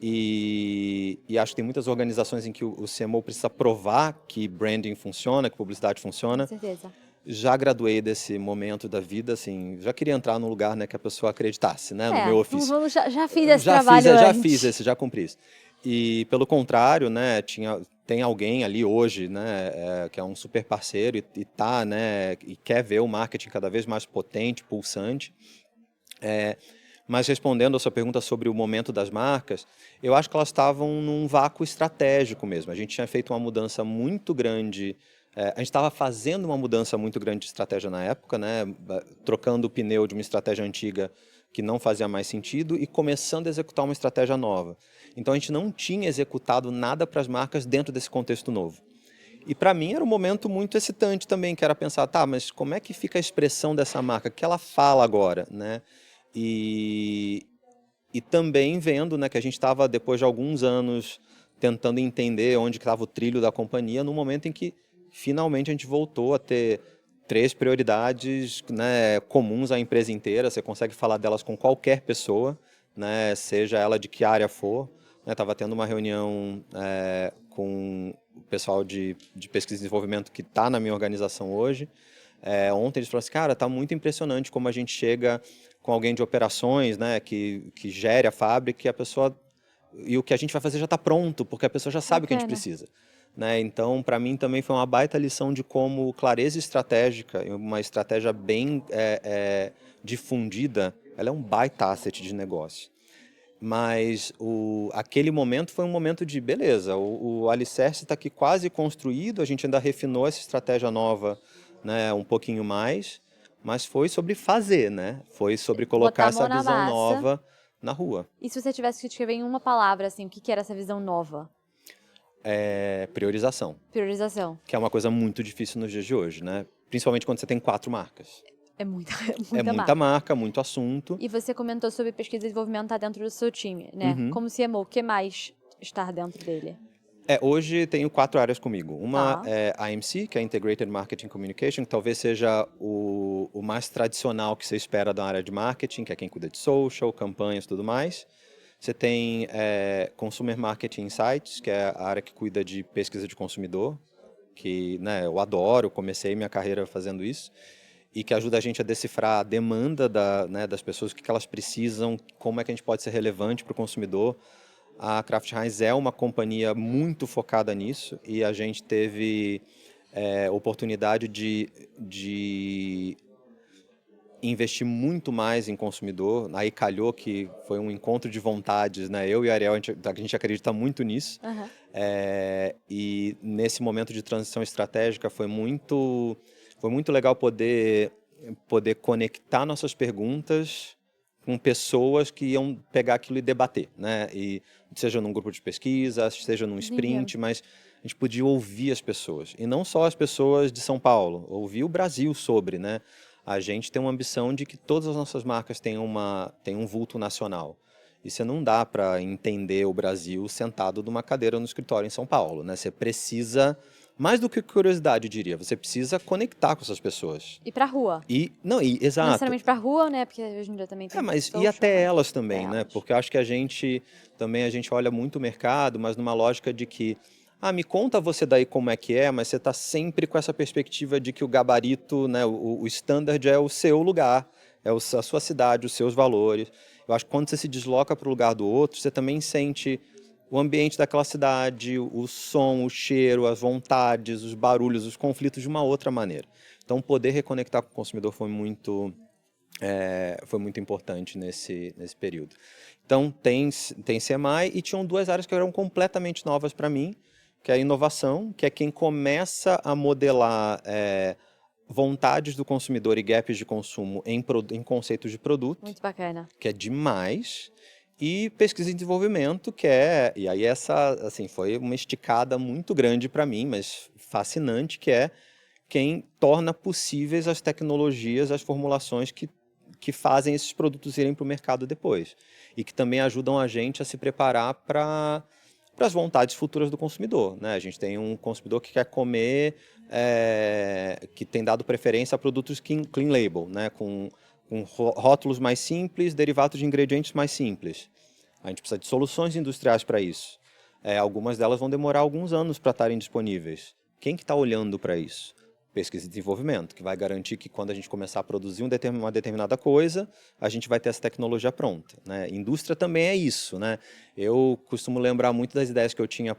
[SPEAKER 1] e acho que tem muitas organizações em que o CMO precisa provar que branding funciona, que publicidade
[SPEAKER 2] Com
[SPEAKER 1] funciona.
[SPEAKER 2] certeza.
[SPEAKER 1] Já graduei desse momento da vida, assim, já queria entrar num lugar, né, que a pessoa acreditasse, né, no meu ofício.
[SPEAKER 2] Já fiz esse trabalho
[SPEAKER 1] Já
[SPEAKER 2] antes.
[SPEAKER 1] fiz esse, já cumpri isso. E pelo contrário, né, tem alguém ali hoje, né, que é um super parceiro e tá, né, e quer ver o marketing cada vez mais potente, pulsante. Mas respondendo a sua pergunta sobre o momento das marcas, eu acho que elas estavam num vácuo estratégico mesmo. A gente tinha feito uma mudança muito grande, a gente estava fazendo uma mudança muito grande de estratégia na época, né? Trocando o pneu de uma estratégia antiga que não fazia mais sentido e começando a executar uma estratégia nova. Então a gente não tinha executado nada para as marcas dentro desse contexto novo. E para mim era um momento muito excitante também, que era pensar, tá, mas como é que fica a expressão dessa marca? O que ela fala agora, né? E, e também vendo, né, que a gente estava, depois de alguns anos, tentando entender onde estava o trilho da companhia, no momento em que finalmente a gente voltou a ter 3 prioridades, né, comuns à empresa inteira. Você consegue falar delas com qualquer pessoa, né, seja ela de que área for. Estava tendo uma reunião com o pessoal de pesquisa e desenvolvimento que está na minha organização hoje. Ontem eles falaram assim, cara, está muito impressionante como a gente chega com alguém de operações, né, que gere a fábrica, e a pessoa, e o que a gente vai fazer já está pronto, porque a pessoa já sabe o que a gente precisa. Né? Então, para mim também foi uma baita lição de como clareza estratégica, uma estratégia bem difundida, ela é um baita asset de negócio. Mas aquele momento foi um momento de, beleza, o alicerce está aqui quase construído, a gente ainda refinou essa estratégia nova, né, um pouquinho mais, mas foi sobre fazer, né? Foi sobre colocar essa visão nova na rua.
[SPEAKER 2] E se você tivesse que escrever em uma palavra, assim, o que era essa visão nova?
[SPEAKER 1] Priorização.
[SPEAKER 2] Priorização.
[SPEAKER 1] Que é uma coisa muito difícil nos dias de hoje, né? Principalmente quando você tem 4 marcas.
[SPEAKER 2] É muita
[SPEAKER 1] muita marca, muito assunto.
[SPEAKER 2] E você comentou sobre pesquisa e desenvolvimento tá dentro do seu time, né? Como CMO, o que mais está dentro dele?
[SPEAKER 1] Hoje tenho 4 áreas comigo. Uma é a IMC, que é Integrated Marketing Communication, que talvez seja o mais tradicional que você espera da área de marketing, que é quem cuida de social, campanhas e tudo mais. Você tem Consumer Marketing Insights, que é a área que cuida de pesquisa de consumidor, que, né, eu adoro, comecei minha carreira fazendo isso, e que ajuda a gente a decifrar a demanda das pessoas, o que elas precisam, como é que a gente pode ser relevante para o consumidor. A Kraft Heinz é uma companhia muito focada nisso, e a gente teve oportunidade de investir muito mais em consumidor. Aí calhou que foi um encontro de vontades, né? Eu e a Ariel, a gente acredita muito nisso. E nesse momento de transição estratégica foi muito legal poder conectar nossas perguntas com pessoas que iam pegar aquilo e debater, né? E seja num grupo de pesquisa, seja num sprint, mas a gente podia ouvir as pessoas. E não só as pessoas de São Paulo, ouvir o Brasil sobre, né? A gente tem uma ambição de que todas as nossas marcas tenham um vulto nacional. E você não dá para entender o Brasil sentado numa cadeira no escritório em São Paulo, né? Você precisa, mais do que curiosidade, eu diria, você precisa conectar com essas pessoas.
[SPEAKER 2] E pra rua.
[SPEAKER 1] Exato.
[SPEAKER 2] Não necessariamente pra rua, né? Porque hoje em dia também tem
[SPEAKER 1] mas
[SPEAKER 2] social,
[SPEAKER 1] e até elas
[SPEAKER 2] até
[SPEAKER 1] também, né?
[SPEAKER 2] elas.
[SPEAKER 1] Porque eu acho que a gente olha muito o mercado, mas numa lógica de que, me conta você daí como é que é, mas você está sempre com essa perspectiva de que o gabarito, né, o standard é o seu lugar, a sua cidade, os seus valores. Eu acho que quando você se desloca para o lugar do outro, você também sente o ambiente daquela cidade, o som, o cheiro, as vontades, os barulhos, os conflitos de uma outra maneira. Então, poder reconectar com o consumidor foi muito importante nesse período. Então, tem CMI, e tinham 2 áreas que eram completamente novas para mim, que é a inovação, que é quem começa a modelar vontades do consumidor e gaps de consumo em conceitos de produto.
[SPEAKER 2] Muito bacana.
[SPEAKER 1] Que é demais. E pesquisa e desenvolvimento, e aí essa, assim, foi uma esticada muito grande para mim, mas fascinante, que é quem torna possíveis as tecnologias, as formulações que fazem esses produtos irem para o mercado depois. E que também ajudam a gente a se preparar para as vontades futuras do consumidor, né? A gente tem um consumidor que quer comer que tem dado preferência a produtos clean label, né? Com rótulos mais simples, derivados de ingredientes mais simples. A gente precisa de soluções industriais para isso. Algumas delas vão demorar alguns anos para estarem disponíveis. Quem que está olhando para isso? Pesquisa e desenvolvimento, que vai garantir que quando a gente começar a produzir uma determinada coisa, a gente vai ter essa tecnologia pronta, né? Indústria também é isso, né? Eu costumo lembrar muito das ideias que eu tinha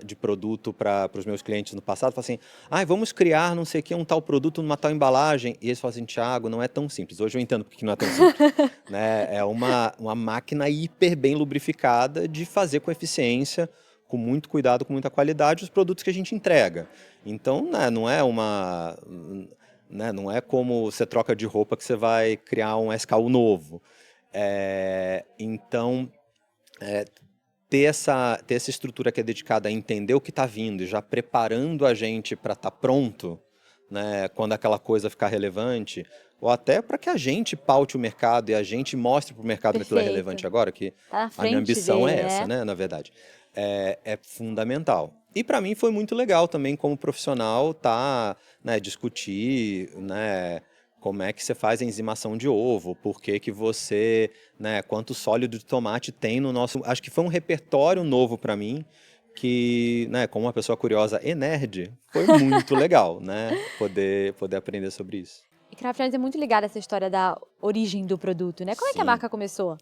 [SPEAKER 1] de produto para os meus clientes no passado. Falo assim, vamos criar não sei o que, um tal produto numa tal embalagem. E eles falam assim, Thiago, não é tão simples. Hoje eu entendo porque não é tão simples. Né? É uma máquina hiper bem lubrificada de fazer com eficiência, com muito cuidado, com muita qualidade, os produtos que a gente entrega. Então, né, não é como você troca de roupa que você vai criar um SKU novo. Então, ter essa estrutura que é dedicada a entender o que está vindo e já preparando a gente para estar pronto, né, quando aquela coisa ficar relevante, ou até para que a gente paute o mercado e a gente mostre para o mercado que aquilo é relevante agora, que
[SPEAKER 2] tá
[SPEAKER 1] a minha ambição é essa, né, na verdade. É fundamental. E para mim foi muito legal também como profissional né, discutir, né, como é que você faz a enzimação de ovo, por que você, né, quanto sólido de tomate tem no nosso... Acho que foi um repertório novo para mim, que, né, como uma pessoa curiosa e nerd, foi muito legal, né, poder aprender sobre isso.
[SPEAKER 2] E Kraft Heinz é muito ligada a essa história da origem do produto, né? Como é que a marca começou?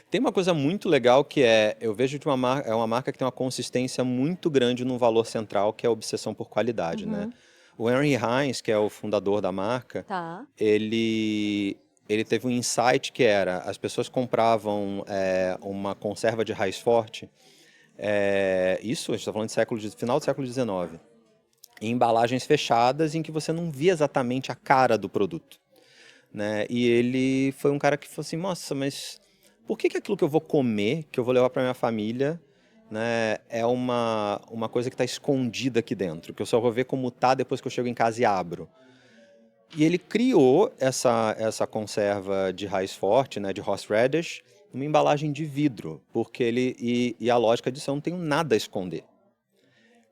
[SPEAKER 1] Tem uma coisa muito legal que eu vejo que é uma marca que tem uma consistência muito grande num valor central, que é a obsessão por qualidade, né? O Henry Heinz, que é o fundador da marca, ele teve um insight que era, as pessoas compravam uma conserva de raiz forte, isso a gente está falando de final do século XIX, em embalagens fechadas em que você não via exatamente a cara do produto, né? E ele foi um cara que falou assim, nossa, mas por que aquilo que eu vou comer, que eu vou levar para minha família, né, é uma coisa que está escondida aqui dentro, que eu só vou ver como tá depois que eu chego em casa e abro. E ele criou essa conserva de raiz forte, né, de horseradish, numa embalagem de vidro, porque e a lógica disso, eu não tenho nada a esconder.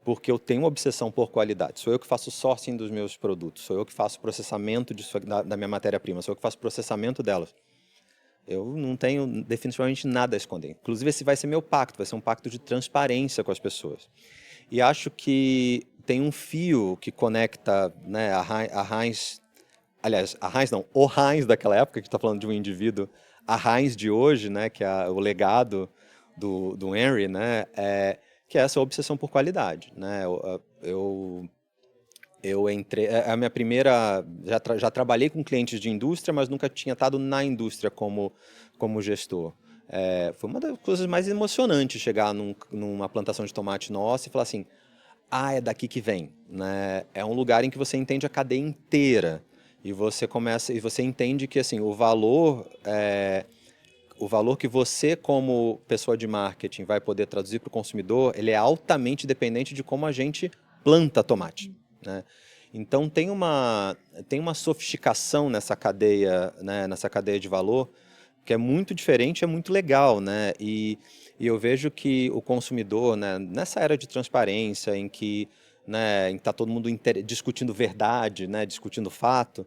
[SPEAKER 1] Porque eu tenho uma obsessão por qualidade. Sou eu que faço o sourcing dos meus produtos, sou eu que faço o processamento da minha matéria-prima, sou eu que faço o processamento delas. Eu não tenho definitivamente nada a esconder. Inclusive, esse vai ser meu pacto, vai ser um pacto de transparência com as pessoas. E acho que tem um fio que conecta, né, a Heinz... Aliás, a Heinz não, o Heinz daquela época, que está falando de um indivíduo, a Heinz de hoje, né, que é o legado do Henry, né, que é essa obsessão por qualidade, né? Eu entrei, a minha primeira, já trabalhei com clientes de indústria, mas nunca tinha estado na indústria como gestor. Foi uma das coisas mais emocionantes chegar numa plantação de tomate nossa e falar assim, é daqui que vem, né? É um lugar em que você entende a cadeia inteira e você entende que assim o valor que você, como pessoa de marketing, vai poder traduzir para o consumidor, ele é altamente dependente de como a gente planta tomate, né? Então, tem uma sofisticação nessa cadeia, né, nessa cadeia de valor, que é muito diferente, é muito legal, né? E eu vejo que o consumidor, né, nessa era de transparência, em que está todo mundo discutindo verdade, né, discutindo fato,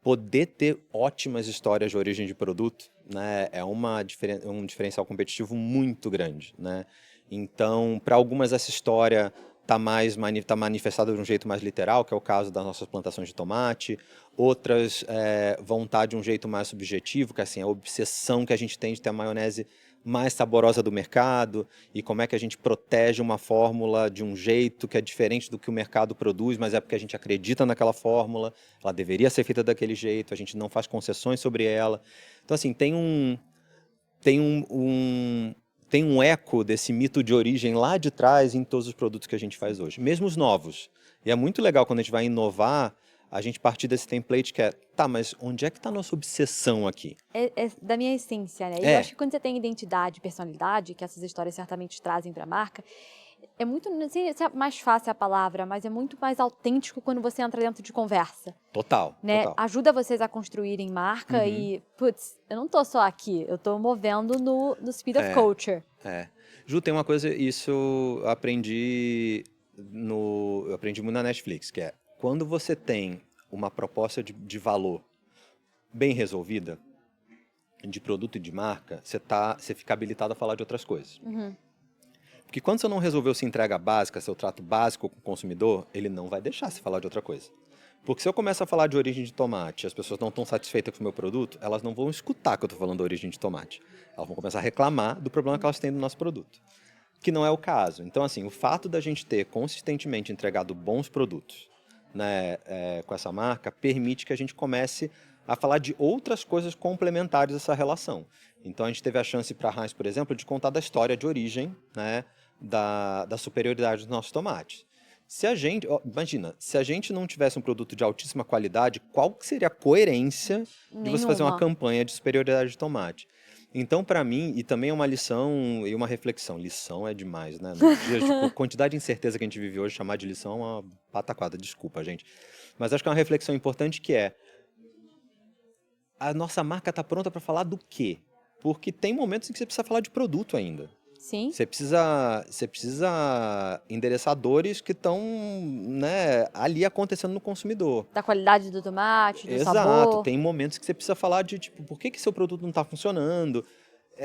[SPEAKER 1] poder ter ótimas histórias de origem de produto, né, é um diferencial competitivo muito grande, né? Então, para algumas essa história está manifestada de um jeito mais literal, que é o caso das nossas plantações de tomate. Outras vão estar de um jeito mais subjetivo, que é assim, a obsessão que a gente tem de ter a maionese mais saborosa do mercado e como é que a gente protege uma fórmula de um jeito que é diferente do que o mercado produz, mas é porque a gente acredita naquela fórmula, ela deveria ser feita daquele jeito, a gente não faz concessões sobre ela. Então, assim, tem um eco desse mito de origem lá de trás em todos os produtos que a gente faz hoje, mesmo os novos. E é muito legal quando a gente vai inovar, a gente partir desse template que mas onde é que está a nossa obsessão aqui?
[SPEAKER 2] É da minha essência, né? E eu acho que quando você tem identidade, personalidade, que essas histórias certamente trazem para a marca, é muito, não sei se é mais fácil a palavra, mas é muito mais autêntico quando você entra dentro de conversa.
[SPEAKER 1] Total,
[SPEAKER 2] né?
[SPEAKER 1] total.
[SPEAKER 2] Ajuda vocês a construírem marca e, putz, eu não tô só aqui, eu tô movendo no speed of culture.
[SPEAKER 1] Ju, tem uma coisa, isso eu aprendi muito na Netflix, que quando você tem uma proposta de valor bem resolvida, de produto e de marca, você fica habilitado a falar de outras coisas. Porque quando você não resolveu sua entrega básica, seu trato básico com o consumidor, ele não vai deixar você falar de outra coisa. Porque se eu começar a falar de origem de tomate e as pessoas não estão satisfeitas com o meu produto, elas não vão escutar que eu estou falando da origem de tomate. Elas vão começar a reclamar do problema que elas têm no nosso produto. Que não é o caso. Então, assim, o fato da gente ter consistentemente entregado bons produtos, né, com essa marca, permite que a gente comece a falar de outras coisas complementares a essa relação. Então, a gente teve a chance para a Heinz, por exemplo, de contar da história de origem, né, da superioridade dos nossos tomates. Se a gente, imagina, se a gente não tivesse um produto de altíssima qualidade, qual que seria a coerência de você fazer uma
[SPEAKER 2] Nenhuma.
[SPEAKER 1] campanha de superioridade de tomate? Então, para mim, e também é uma lição e uma reflexão. Lição é demais, né? Nos dias de quantidade de incerteza que a gente vive hoje, chamar de lição é uma pataquada. Desculpa, gente. Mas acho que é uma reflexão importante que é: a nossa marca está pronta para falar do quê? Porque tem momentos em que você precisa falar de produto ainda.
[SPEAKER 2] Sim.
[SPEAKER 1] Você precisa endereçar dores que estão, né, ali acontecendo no consumidor.
[SPEAKER 2] Da qualidade do tomate, do
[SPEAKER 1] Exato,
[SPEAKER 2] sabor.
[SPEAKER 1] tem momentos que você precisa falar de, tipo, por que seu produto não está funcionando?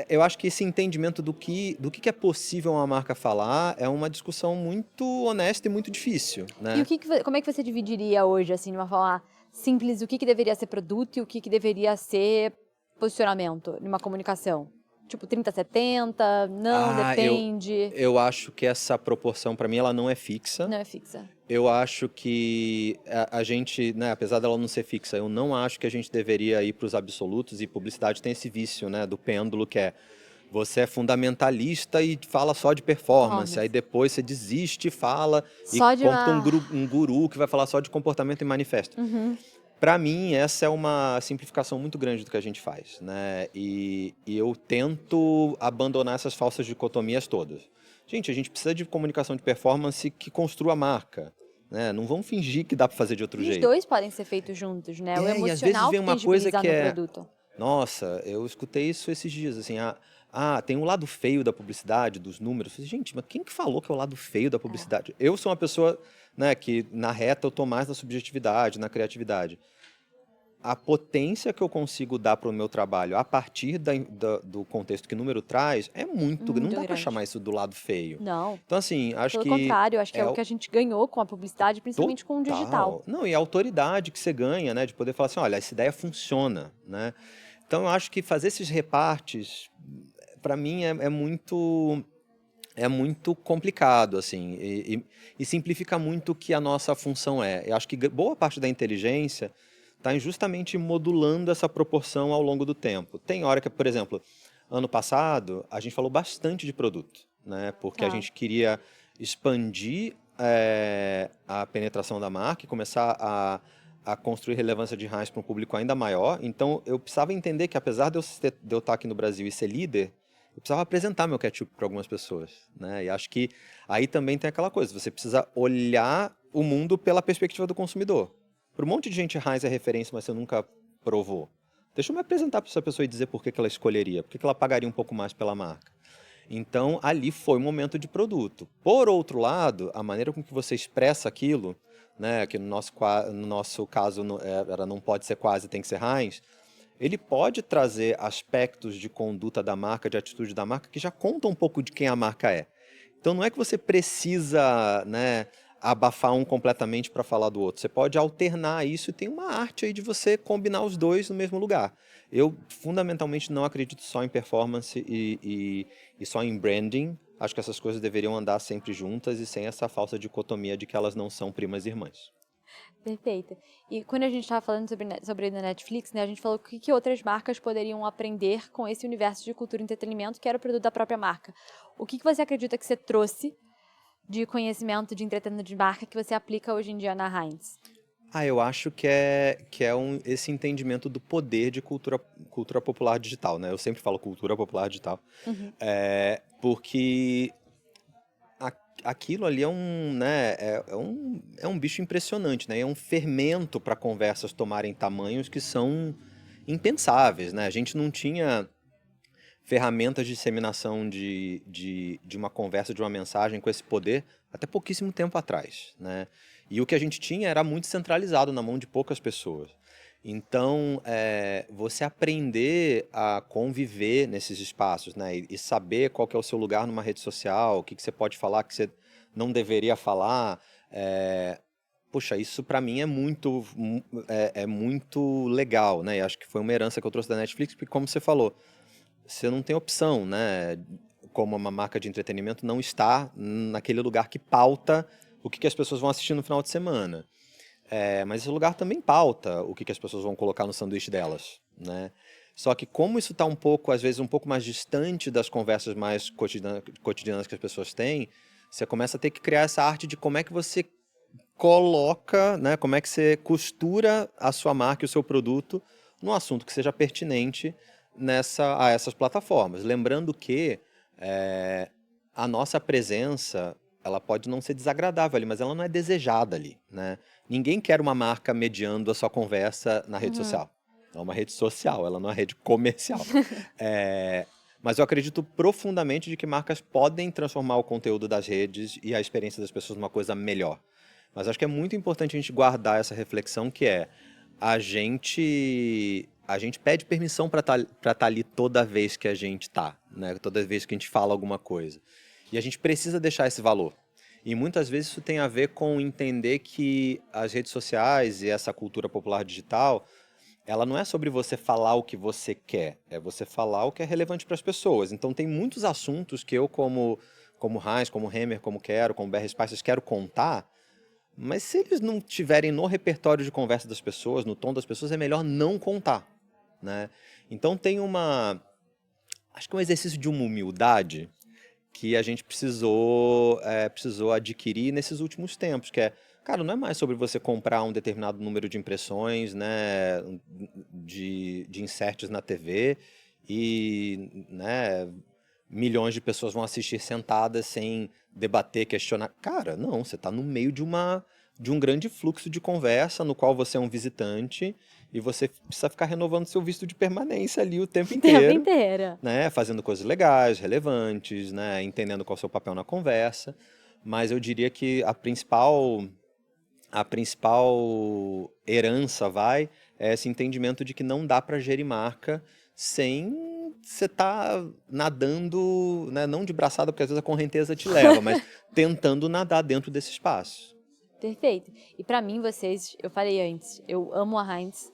[SPEAKER 1] Eu acho que esse entendimento do que é possível uma marca falar é uma discussão muito honesta e muito difícil,
[SPEAKER 2] E
[SPEAKER 1] né?
[SPEAKER 2] como é que você dividiria hoje, assim, de uma forma simples, o que deveria ser produto e o que deveria ser posicionamento numa comunicação? Tipo, 30-70, não,
[SPEAKER 1] Ah, eu,
[SPEAKER 2] depende,
[SPEAKER 1] eu acho que essa proporção, para mim, ela não é fixa.
[SPEAKER 2] não é fixa.
[SPEAKER 1] Eu acho que a gente, né, apesar dela não ser fixa, eu não acho que a gente deveria ir para os absolutos, e publicidade tem esse vício, né, do pêndulo, que é você é fundamentalista e fala só de performance, aí depois você desiste, fala e
[SPEAKER 2] Só de
[SPEAKER 1] compra
[SPEAKER 2] uma...
[SPEAKER 1] um guru que vai falar só de comportamento e manifesto. Para mim, essa é uma simplificação muito grande do que a gente faz, né? E eu tento abandonar essas falsas dicotomias todas. Gente, a gente precisa de comunicação de performance que construa a marca, né? Não vamos fingir que dá para fazer de outro
[SPEAKER 2] E os
[SPEAKER 1] jeito.
[SPEAKER 2] dois podem ser feitos juntos, né? O
[SPEAKER 1] E às vezes
[SPEAKER 2] emocional
[SPEAKER 1] vem
[SPEAKER 2] que
[SPEAKER 1] uma coisa
[SPEAKER 2] tangibilizar
[SPEAKER 1] que
[SPEAKER 2] no
[SPEAKER 1] é,
[SPEAKER 2] produto.
[SPEAKER 1] nossa, eu escutei isso esses dias, assim, tem um lado feio da publicidade, dos números. Eu falei, gente, mas quem que falou que é o lado feio da publicidade? Eu sou uma pessoa, né, que na reta eu tô mais na subjetividade, na criatividade. A potência que eu consigo dar para o meu trabalho a partir do contexto que o número traz é muito, não
[SPEAKER 2] Muito
[SPEAKER 1] dá para
[SPEAKER 2] grande.
[SPEAKER 1] chamar isso do lado feio.
[SPEAKER 2] Não,
[SPEAKER 1] Então, assim, acho
[SPEAKER 2] pelo
[SPEAKER 1] que
[SPEAKER 2] contrário, acho que é
[SPEAKER 1] é
[SPEAKER 2] o que a gente ganhou com a publicidade, principalmente com o digital.
[SPEAKER 1] total. Não, e a autoridade que você ganha, né, de poder falar assim, olha, essa ideia funciona, né? Então, eu acho que fazer esses repartes, para mim, é muito complicado, assim, e simplifica muito o que a nossa função é. Eu acho que boa parte da inteligência está justamente modulando essa proporção ao longo do tempo. Tem hora que, por exemplo, ano passado, a gente falou bastante de produto, né? Porque a
[SPEAKER 2] Tá.
[SPEAKER 1] gente queria expandir a penetração da marca e começar a construir relevância de Heinz para um público ainda maior. Então, eu precisava entender que, apesar de eu estar aqui no Brasil e ser líder, eu precisava apresentar meu ketchup para algumas pessoas, né? E acho que aí também tem aquela coisa, você precisa olhar o mundo pela perspectiva do consumidor. Para um monte de gente, Heinz é referência, mas você nunca provou. Deixa eu me apresentar para essa pessoa e dizer por que ela escolheria, por que ela pagaria um pouco mais pela marca. Então, ali foi um momento de produto. Por outro lado, a maneira com que você expressa aquilo, né, que no nosso caso não pode ser quase, tem que ser Heinz, ele pode trazer aspectos de conduta da marca, de atitude da marca, que já contam um pouco de quem a marca é. Então não é que você precisa, né, abafar um completamente para falar do outro. Você pode alternar isso e tem uma arte aí de você combinar os dois no mesmo lugar. Eu fundamentalmente não acredito só em performance e só em branding. Acho que essas coisas deveriam andar sempre juntas e sem essa falsa dicotomia de que elas não são primas irmãs.
[SPEAKER 2] Perfeito. E quando a gente estava falando sobre na Netflix, né, a gente falou que outras marcas poderiam aprender com esse universo de cultura e entretenimento, que era o produto da própria marca. O que você acredita que você trouxe de conhecimento de entretenimento de marca que você aplica hoje em dia na Heinz?
[SPEAKER 1] Eu acho que esse entendimento do poder de cultura popular digital, né? Eu sempre falo cultura popular digital, porque aquilo ali né, é um bicho impressionante, né? É um fermento para conversas tomarem tamanhos que são impensáveis, né? A gente não tinha ferramentas de disseminação de uma conversa, de uma mensagem com esse poder até pouquíssimo tempo atrás, né? E o que a gente tinha era muito centralizado na mão de poucas pessoas. Então, você aprender a conviver nesses espaços, né? E saber qual que é o seu lugar numa rede social, o que você pode falar, o que você não deveria falar. Puxa, isso para mim é muito legal, né? E acho que foi uma herança que eu trouxe da Netflix, porque como você falou, você não tem opção, né? Como uma marca de entretenimento, não está naquele lugar que pauta o que as pessoas vão assistir no final de semana. Mas esse lugar também pauta o que as pessoas vão colocar no sanduíche delas, né? Só que como isso está um pouco, às vezes, um pouco mais distante das conversas mais cotidianas que as pessoas têm, você começa a ter que criar essa arte de como é que você coloca, né? Como é que você costura a sua marca e o seu produto num assunto que seja pertinente a essas plataformas. Lembrando que a nossa presença, ela pode não ser desagradável ali, mas ela não é desejada ali, né? Ninguém quer uma marca mediando a sua conversa na rede social. É uma rede social, ela não é uma rede comercial. Mas eu acredito profundamente de que marcas podem transformar o conteúdo das redes e a experiência das pessoas numa coisa melhor. Mas acho que é muito importante a gente guardar essa reflexão que a gente pede permissão para estar ali toda vez que a gente tá, né? Toda vez que a gente fala alguma coisa. E a gente precisa deixar esse valor. E muitas vezes isso tem a ver com entender que as redes sociais e essa cultura popular digital, ela não é sobre você falar o que você quer, é você falar o que é relevante para as pessoas. Então tem muitos assuntos que eu, como Heinz, como Hemer, como Quero, como BR Spices, quero contar, mas se eles não tiverem no repertório de conversa das pessoas, no tom das pessoas, é melhor não contar, né? Então acho que é um exercício de uma humildade que a gente precisou adquirir nesses últimos tempos, cara, não é mais sobre você comprar um determinado número de impressões, né, de inserts na TV e, né, milhões de pessoas vão assistir sentadas sem debater, questionar. Cara, não, você está no meio de um grande fluxo de conversa no qual você é um visitante e você precisa ficar renovando seu visto de permanência ali o tempo
[SPEAKER 2] O tempo
[SPEAKER 1] inteiro,
[SPEAKER 2] inteiro.
[SPEAKER 1] né? Fazendo coisas legais, relevantes, né? Entendendo qual é o seu papel na conversa. Mas eu diria que a principal herança é esse entendimento de que não dá para gerir marca sem você estar nadando, né? Não de braçada, porque às vezes a correnteza te leva, mas tentando nadar dentro desse espaço.
[SPEAKER 2] Perfeito. E pra mim, vocês, eu falei antes, eu amo a Heinz.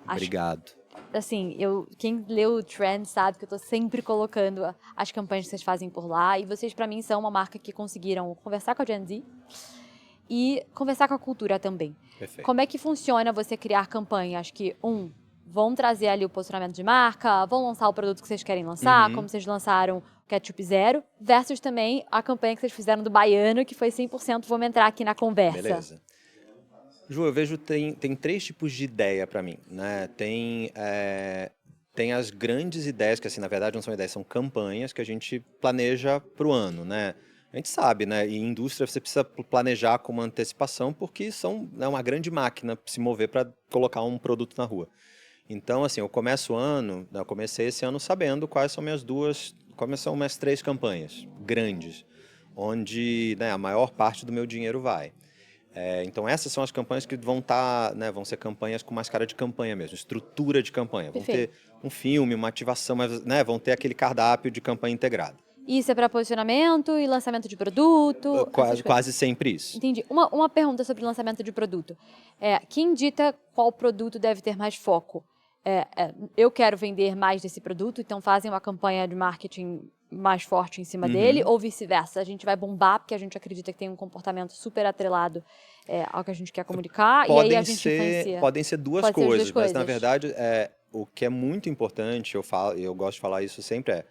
[SPEAKER 1] Obrigado.
[SPEAKER 2] Assim, quem leu o Trend sabe que eu tô sempre colocando as campanhas que vocês fazem por lá. E vocês, pra mim, são uma marca que conseguiram conversar com a Gen Z e conversar com a cultura também.
[SPEAKER 1] Perfeito.
[SPEAKER 2] Como é que funciona você criar campanhas que, vão trazer ali o posicionamento de marca, vão lançar o produto que vocês querem lançar, como vocês lançaram o Ketchup Zero, versus também a campanha que vocês fizeram do Baiano, que foi 100% vamos entrar aqui na conversa.
[SPEAKER 1] Beleza. Ju, eu vejo tem três tipos de ideia para mim, né? Tem as grandes ideias, que assim, na verdade não são ideias, são campanhas que a gente planeja para o ano, né? A gente sabe, né? E em indústria você precisa planejar com uma antecipação, porque é uma grande máquina se mover para colocar um produto na rua. Então, assim, eu comecei esse ano sabendo quais são minhas três campanhas grandes, onde, né, a maior parte do meu dinheiro vai. Então essas são as campanhas que vão ser campanhas com mais cara de campanha mesmo, estrutura de campanha.
[SPEAKER 2] Perfeito.
[SPEAKER 1] Vão ter um filme, uma ativação, mas, né, vão ter aquele cardápio de campanha integrada.
[SPEAKER 2] Isso é para posicionamento e lançamento de produto, essas coisas.
[SPEAKER 1] Quase sempre isso.
[SPEAKER 2] Entendi. Uma pergunta sobre lançamento de produto. Quem dita qual produto deve ter mais foco? Eu quero vender mais desse produto, então fazem uma campanha de marketing mais forte em cima dele, ou vice-versa? A gente vai bombar porque a gente acredita que tem um comportamento super atrelado ao que a gente quer comunicar, e aí a gente influencia.
[SPEAKER 1] Podem ser duas
[SPEAKER 2] Pode ser as
[SPEAKER 1] coisas,
[SPEAKER 2] duas
[SPEAKER 1] mas na
[SPEAKER 2] coisas.
[SPEAKER 1] verdade o que é muito importante, eu gosto de falar isso sempre,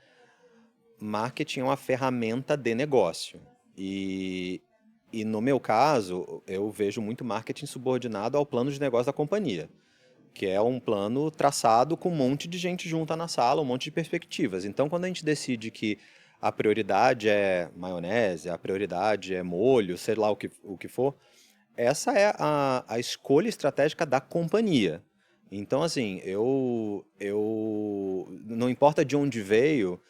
[SPEAKER 1] marketing é uma ferramenta de negócio. E no meu caso, eu vejo muito marketing subordinado ao plano de negócio da companhia, que é um plano traçado com um monte de gente junta na sala, um monte de perspectivas. Então, quando a gente decide que a prioridade é maionese, a prioridade é molho, sei lá o que for, essa é a escolha estratégica da companhia. Então, assim, não importa de onde veio,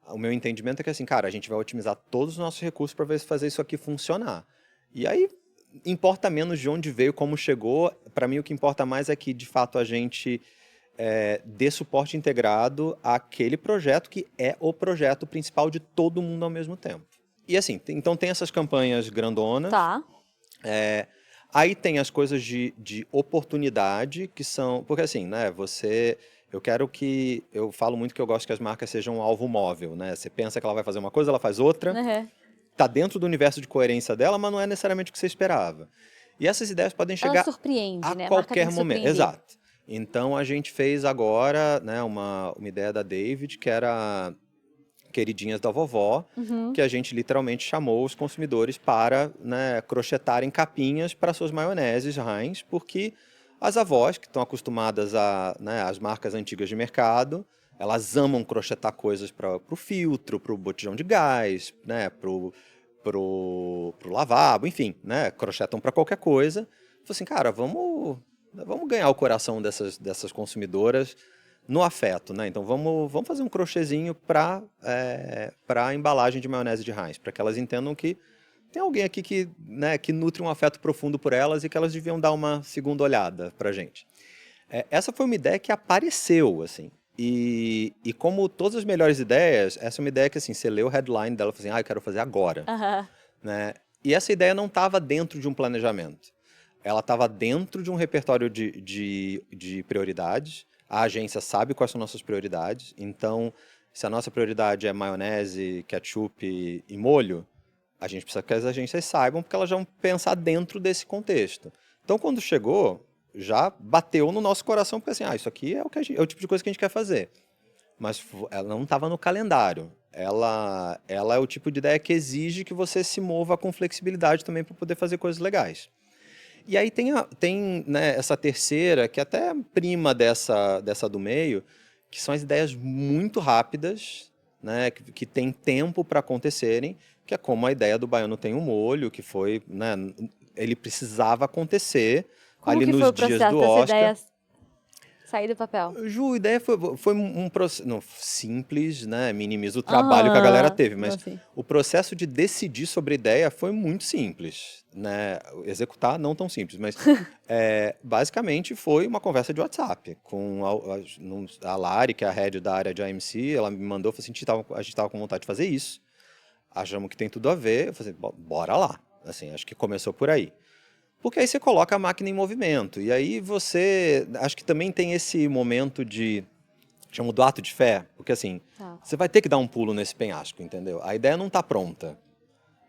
[SPEAKER 1] o meu entendimento é que, assim, cara, a gente vai otimizar todos os nossos recursos para fazer isso aqui funcionar. E aí, importa menos de onde veio, como chegou. Para mim, o que importa mais é que, de fato, a gente dê suporte integrado àquele projeto que é o projeto principal de todo mundo ao mesmo tempo. E assim, então tem essas campanhas grandonas.
[SPEAKER 2] Tá.
[SPEAKER 1] Aí tem as coisas de oportunidade, que são... Porque assim, né, eu falo muito que eu gosto que as marcas sejam um alvo móvel, né? Você pensa que ela vai fazer uma coisa, ela faz outra.
[SPEAKER 2] Uhum.
[SPEAKER 1] Tá dentro do universo de coerência dela, mas não é necessariamente o que você esperava. E essas ideias podem
[SPEAKER 2] Ela
[SPEAKER 1] chegar
[SPEAKER 2] surpreende,
[SPEAKER 1] a
[SPEAKER 2] né? A marca tem
[SPEAKER 1] qualquer
[SPEAKER 2] que
[SPEAKER 1] momento.
[SPEAKER 2] surpreender.
[SPEAKER 1] Exato. Então a gente fez agora, né, uma ideia da David, que era Queridinhas da Vovó, que a gente literalmente chamou os consumidores para, né, crochetarem capinhas para suas maioneses Heinz, porque as avós, que estão acostumadas às marcas antigas de mercado, elas amam crochetar coisas para o filtro, para o botijão de gás, né, pro lavabo, enfim, né, crochetam para qualquer coisa. Falei assim, cara, vamos ganhar o coração dessas consumidoras no afeto, né? Então vamos fazer um crochêzinho para a embalagem de maionese de Heinz, para que elas entendam que tem alguém aqui que, né, que nutre um afeto profundo por elas e que elas deviam dar uma segunda olhada pra gente. Essa foi uma ideia que apareceu, assim. E como todas as melhores ideias, essa é uma ideia que, assim, você lê o headline dela e fala assim, eu quero fazer agora. Né? E essa ideia não estava dentro de um planejamento. Ela estava dentro de um repertório de prioridades. A agência sabe quais são nossas prioridades. Então, se a nossa prioridade é maionese, ketchup e molho, a gente precisa que as agências saibam, porque elas vão pensar dentro desse contexto. Então, quando chegou, já bateu no nosso coração, porque assim, isso aqui é o tipo de coisa que a gente quer fazer. Mas ela não estava no calendário. Ela é o tipo de ideia que exige que você se mova com flexibilidade também para poder fazer coisas legais. E aí tem né, essa terceira, que é até prima dessa do meio, que são as ideias muito rápidas, né, que tem tempo para acontecerem, que é como a ideia do Baiano Tem um Molho, que foi, né, ele precisava acontecer
[SPEAKER 2] Como
[SPEAKER 1] ali
[SPEAKER 2] que foi
[SPEAKER 1] nos
[SPEAKER 2] o
[SPEAKER 1] dias
[SPEAKER 2] processo
[SPEAKER 1] do
[SPEAKER 2] dessa
[SPEAKER 1] Oscar.
[SPEAKER 2] ideia sair do papel?
[SPEAKER 1] Ju, a ideia foi um processo simples, né? Minimiza o trabalho que a galera teve, mas
[SPEAKER 2] Assim.
[SPEAKER 1] o processo de decidir sobre a ideia foi muito simples, né? Executar não tão simples, mas basicamente foi uma conversa de WhatsApp com a Lari, que é a head da área de AMC, ela me mandou, falou assim, a gente tava com vontade de fazer isso, achamos que tem tudo a ver, eu falei assim, bora lá, assim, acho que começou por aí. Porque aí você coloca a máquina em movimento. E aí acho que também tem esse momento chamo do ato de fé. Porque assim, você vai ter que dar um pulo nesse penhasco, entendeu? A ideia não tá pronta.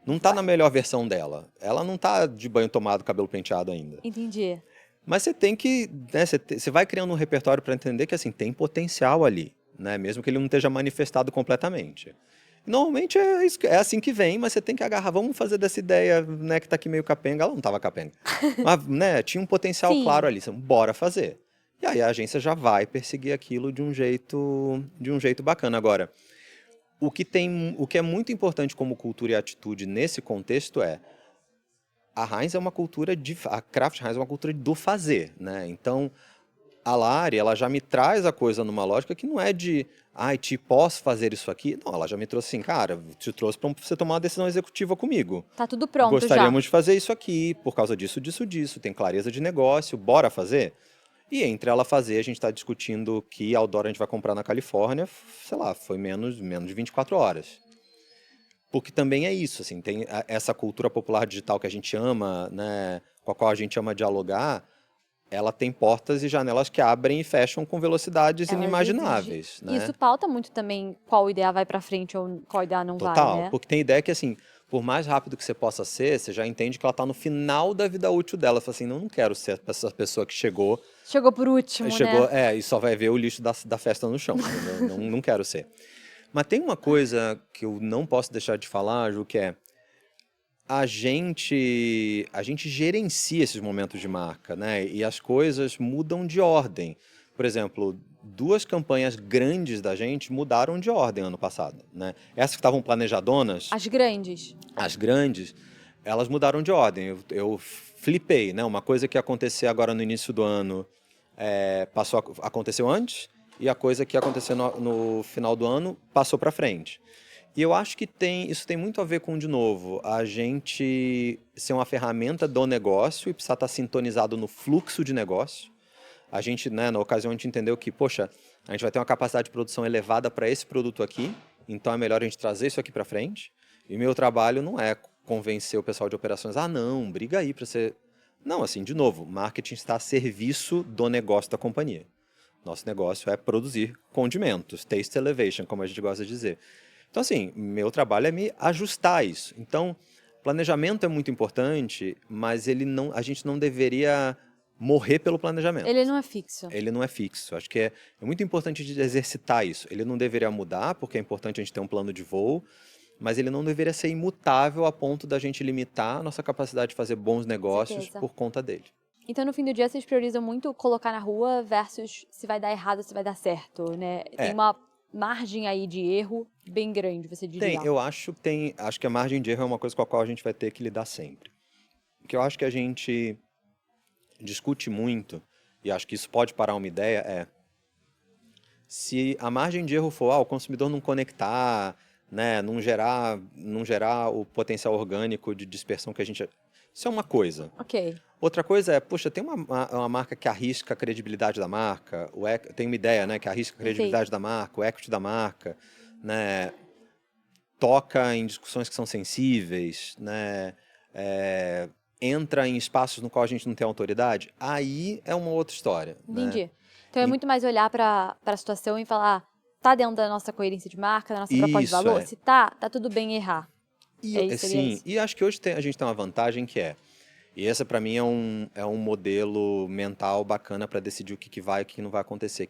[SPEAKER 1] Não tá na melhor versão dela. Ela não tá de banho tomado, cabelo penteado ainda.
[SPEAKER 2] Entendi.
[SPEAKER 1] Mas você tem que, né, você vai criando um repertório para entender que assim, tem potencial ali, né? Mesmo que ele não esteja manifestado completamente. Normalmente é assim que vem, mas você tem que agarrar. Vamos fazer dessa ideia, né, que tá aqui meio capenga. Ela não tava capenga. Mas, né, tinha um potencial
[SPEAKER 2] Sim.
[SPEAKER 1] claro ali. Bora fazer. E aí a agência já vai perseguir aquilo de um jeito bacana. Agora, o que é muito importante como cultura e atitude nesse contexto a Heinz é uma cultura a Kraft Heinz é uma cultura do fazer, né? Então, a Lari, ela já me traz a coisa numa lógica que não é de, posso fazer isso aqui? Não, ela já me trouxe assim, cara, te trouxe para você tomar uma decisão executiva comigo.
[SPEAKER 2] Tá tudo pronto
[SPEAKER 1] Gostaríamos de fazer isso aqui, por causa disso, tem clareza de negócio, bora fazer? E entre ela fazer, a gente está discutindo que outdoor a gente vai comprar na Califórnia, sei lá, foi menos de 24 horas. Porque também é isso, assim, tem essa cultura popular digital que a gente ama, né, com a qual a gente ama dialogar, ela tem portas e janelas que abrem e fecham com velocidades inimagináveis, né?
[SPEAKER 2] Isso pauta muito também qual ideia vai pra frente ou qual ideia não vai,
[SPEAKER 1] Total,
[SPEAKER 2] né?
[SPEAKER 1] porque tem ideia que, assim, por mais rápido que você possa ser, você já entende que ela tá no final da vida útil dela. Você fala assim, não quero ser essa pessoa que chegou
[SPEAKER 2] por último, né?
[SPEAKER 1] e só vai ver o lixo da festa no chão. não quero ser. Mas tem uma coisa que eu não posso deixar de falar, Ju, que é a gente gerencia esses momentos de marca, né? E as coisas mudam de ordem. Por exemplo, 2 campanhas grandes da gente mudaram de ordem ano passado, né? Essas que estavam planejadonas,
[SPEAKER 2] As grandes.
[SPEAKER 1] as grandes, elas mudaram de ordem. Eu flipei, né? Uma coisa que aconteceu agora no início do ano aconteceu antes, e a coisa que aconteceu no final do ano passou para frente. E eu acho que isso tem muito a ver com, de novo, a gente ser uma ferramenta do negócio e precisar estar sintonizado no fluxo de negócio. A gente, né, na ocasião, a gente entendeu que, poxa, a gente vai ter uma capacidade de produção elevada para esse produto aqui, então é melhor a gente trazer isso aqui para frente. E meu trabalho não é convencer o pessoal de operações, não, briga aí para você... Não, assim, de novo, marketing está a serviço do negócio da companhia. Nosso negócio é produzir condimentos, taste elevation, como a gente gosta de dizer. Então, assim, meu trabalho é me ajustar a isso. Então, planejamento é muito importante, mas a gente não deveria morrer pelo planejamento.
[SPEAKER 2] Ele não é fixo.
[SPEAKER 1] Ele não é fixo. Acho que é muito importante de exercitar isso. Ele não deveria mudar, porque é importante a gente ter um plano de voo, mas ele não deveria ser imutável a ponto da gente limitar a nossa capacidade de fazer bons negócios
[SPEAKER 2] Certeza.
[SPEAKER 1] por conta dele.
[SPEAKER 2] Então, no fim do dia, vocês priorizam muito colocar na rua versus se vai dar errado ou se vai dar certo, né? Tem uma margem aí de erro bem grande, você diria.
[SPEAKER 1] Eu acho que a margem de erro é uma coisa com a qual a gente vai ter que lidar sempre. O que eu acho que a gente discute muito, e acho que isso pode parar uma ideia, se a margem de erro for o consumidor não conectar, né, não gerar o potencial orgânico de dispersão que a gente... Isso é uma coisa.
[SPEAKER 2] Ok.
[SPEAKER 1] Outra coisa é, poxa, tem uma marca que arrisca a credibilidade da marca, tem uma ideia, né, que arrisca a credibilidade da marca, o equity da marca, né, toca em discussões que são sensíveis, né, entra em espaços no qual a gente não tem autoridade, aí é uma outra história.
[SPEAKER 2] Entendi.
[SPEAKER 1] Né?
[SPEAKER 2] Então é muito mais olhar para a situação e falar, tá dentro da nossa coerência de marca, da nossa proposta de valor? Se tá tudo bem errar.
[SPEAKER 1] Sim, e acho que hoje a gente tem uma vantagem e essa para mim é um modelo mental bacana para decidir o que vai e o que não vai acontecer,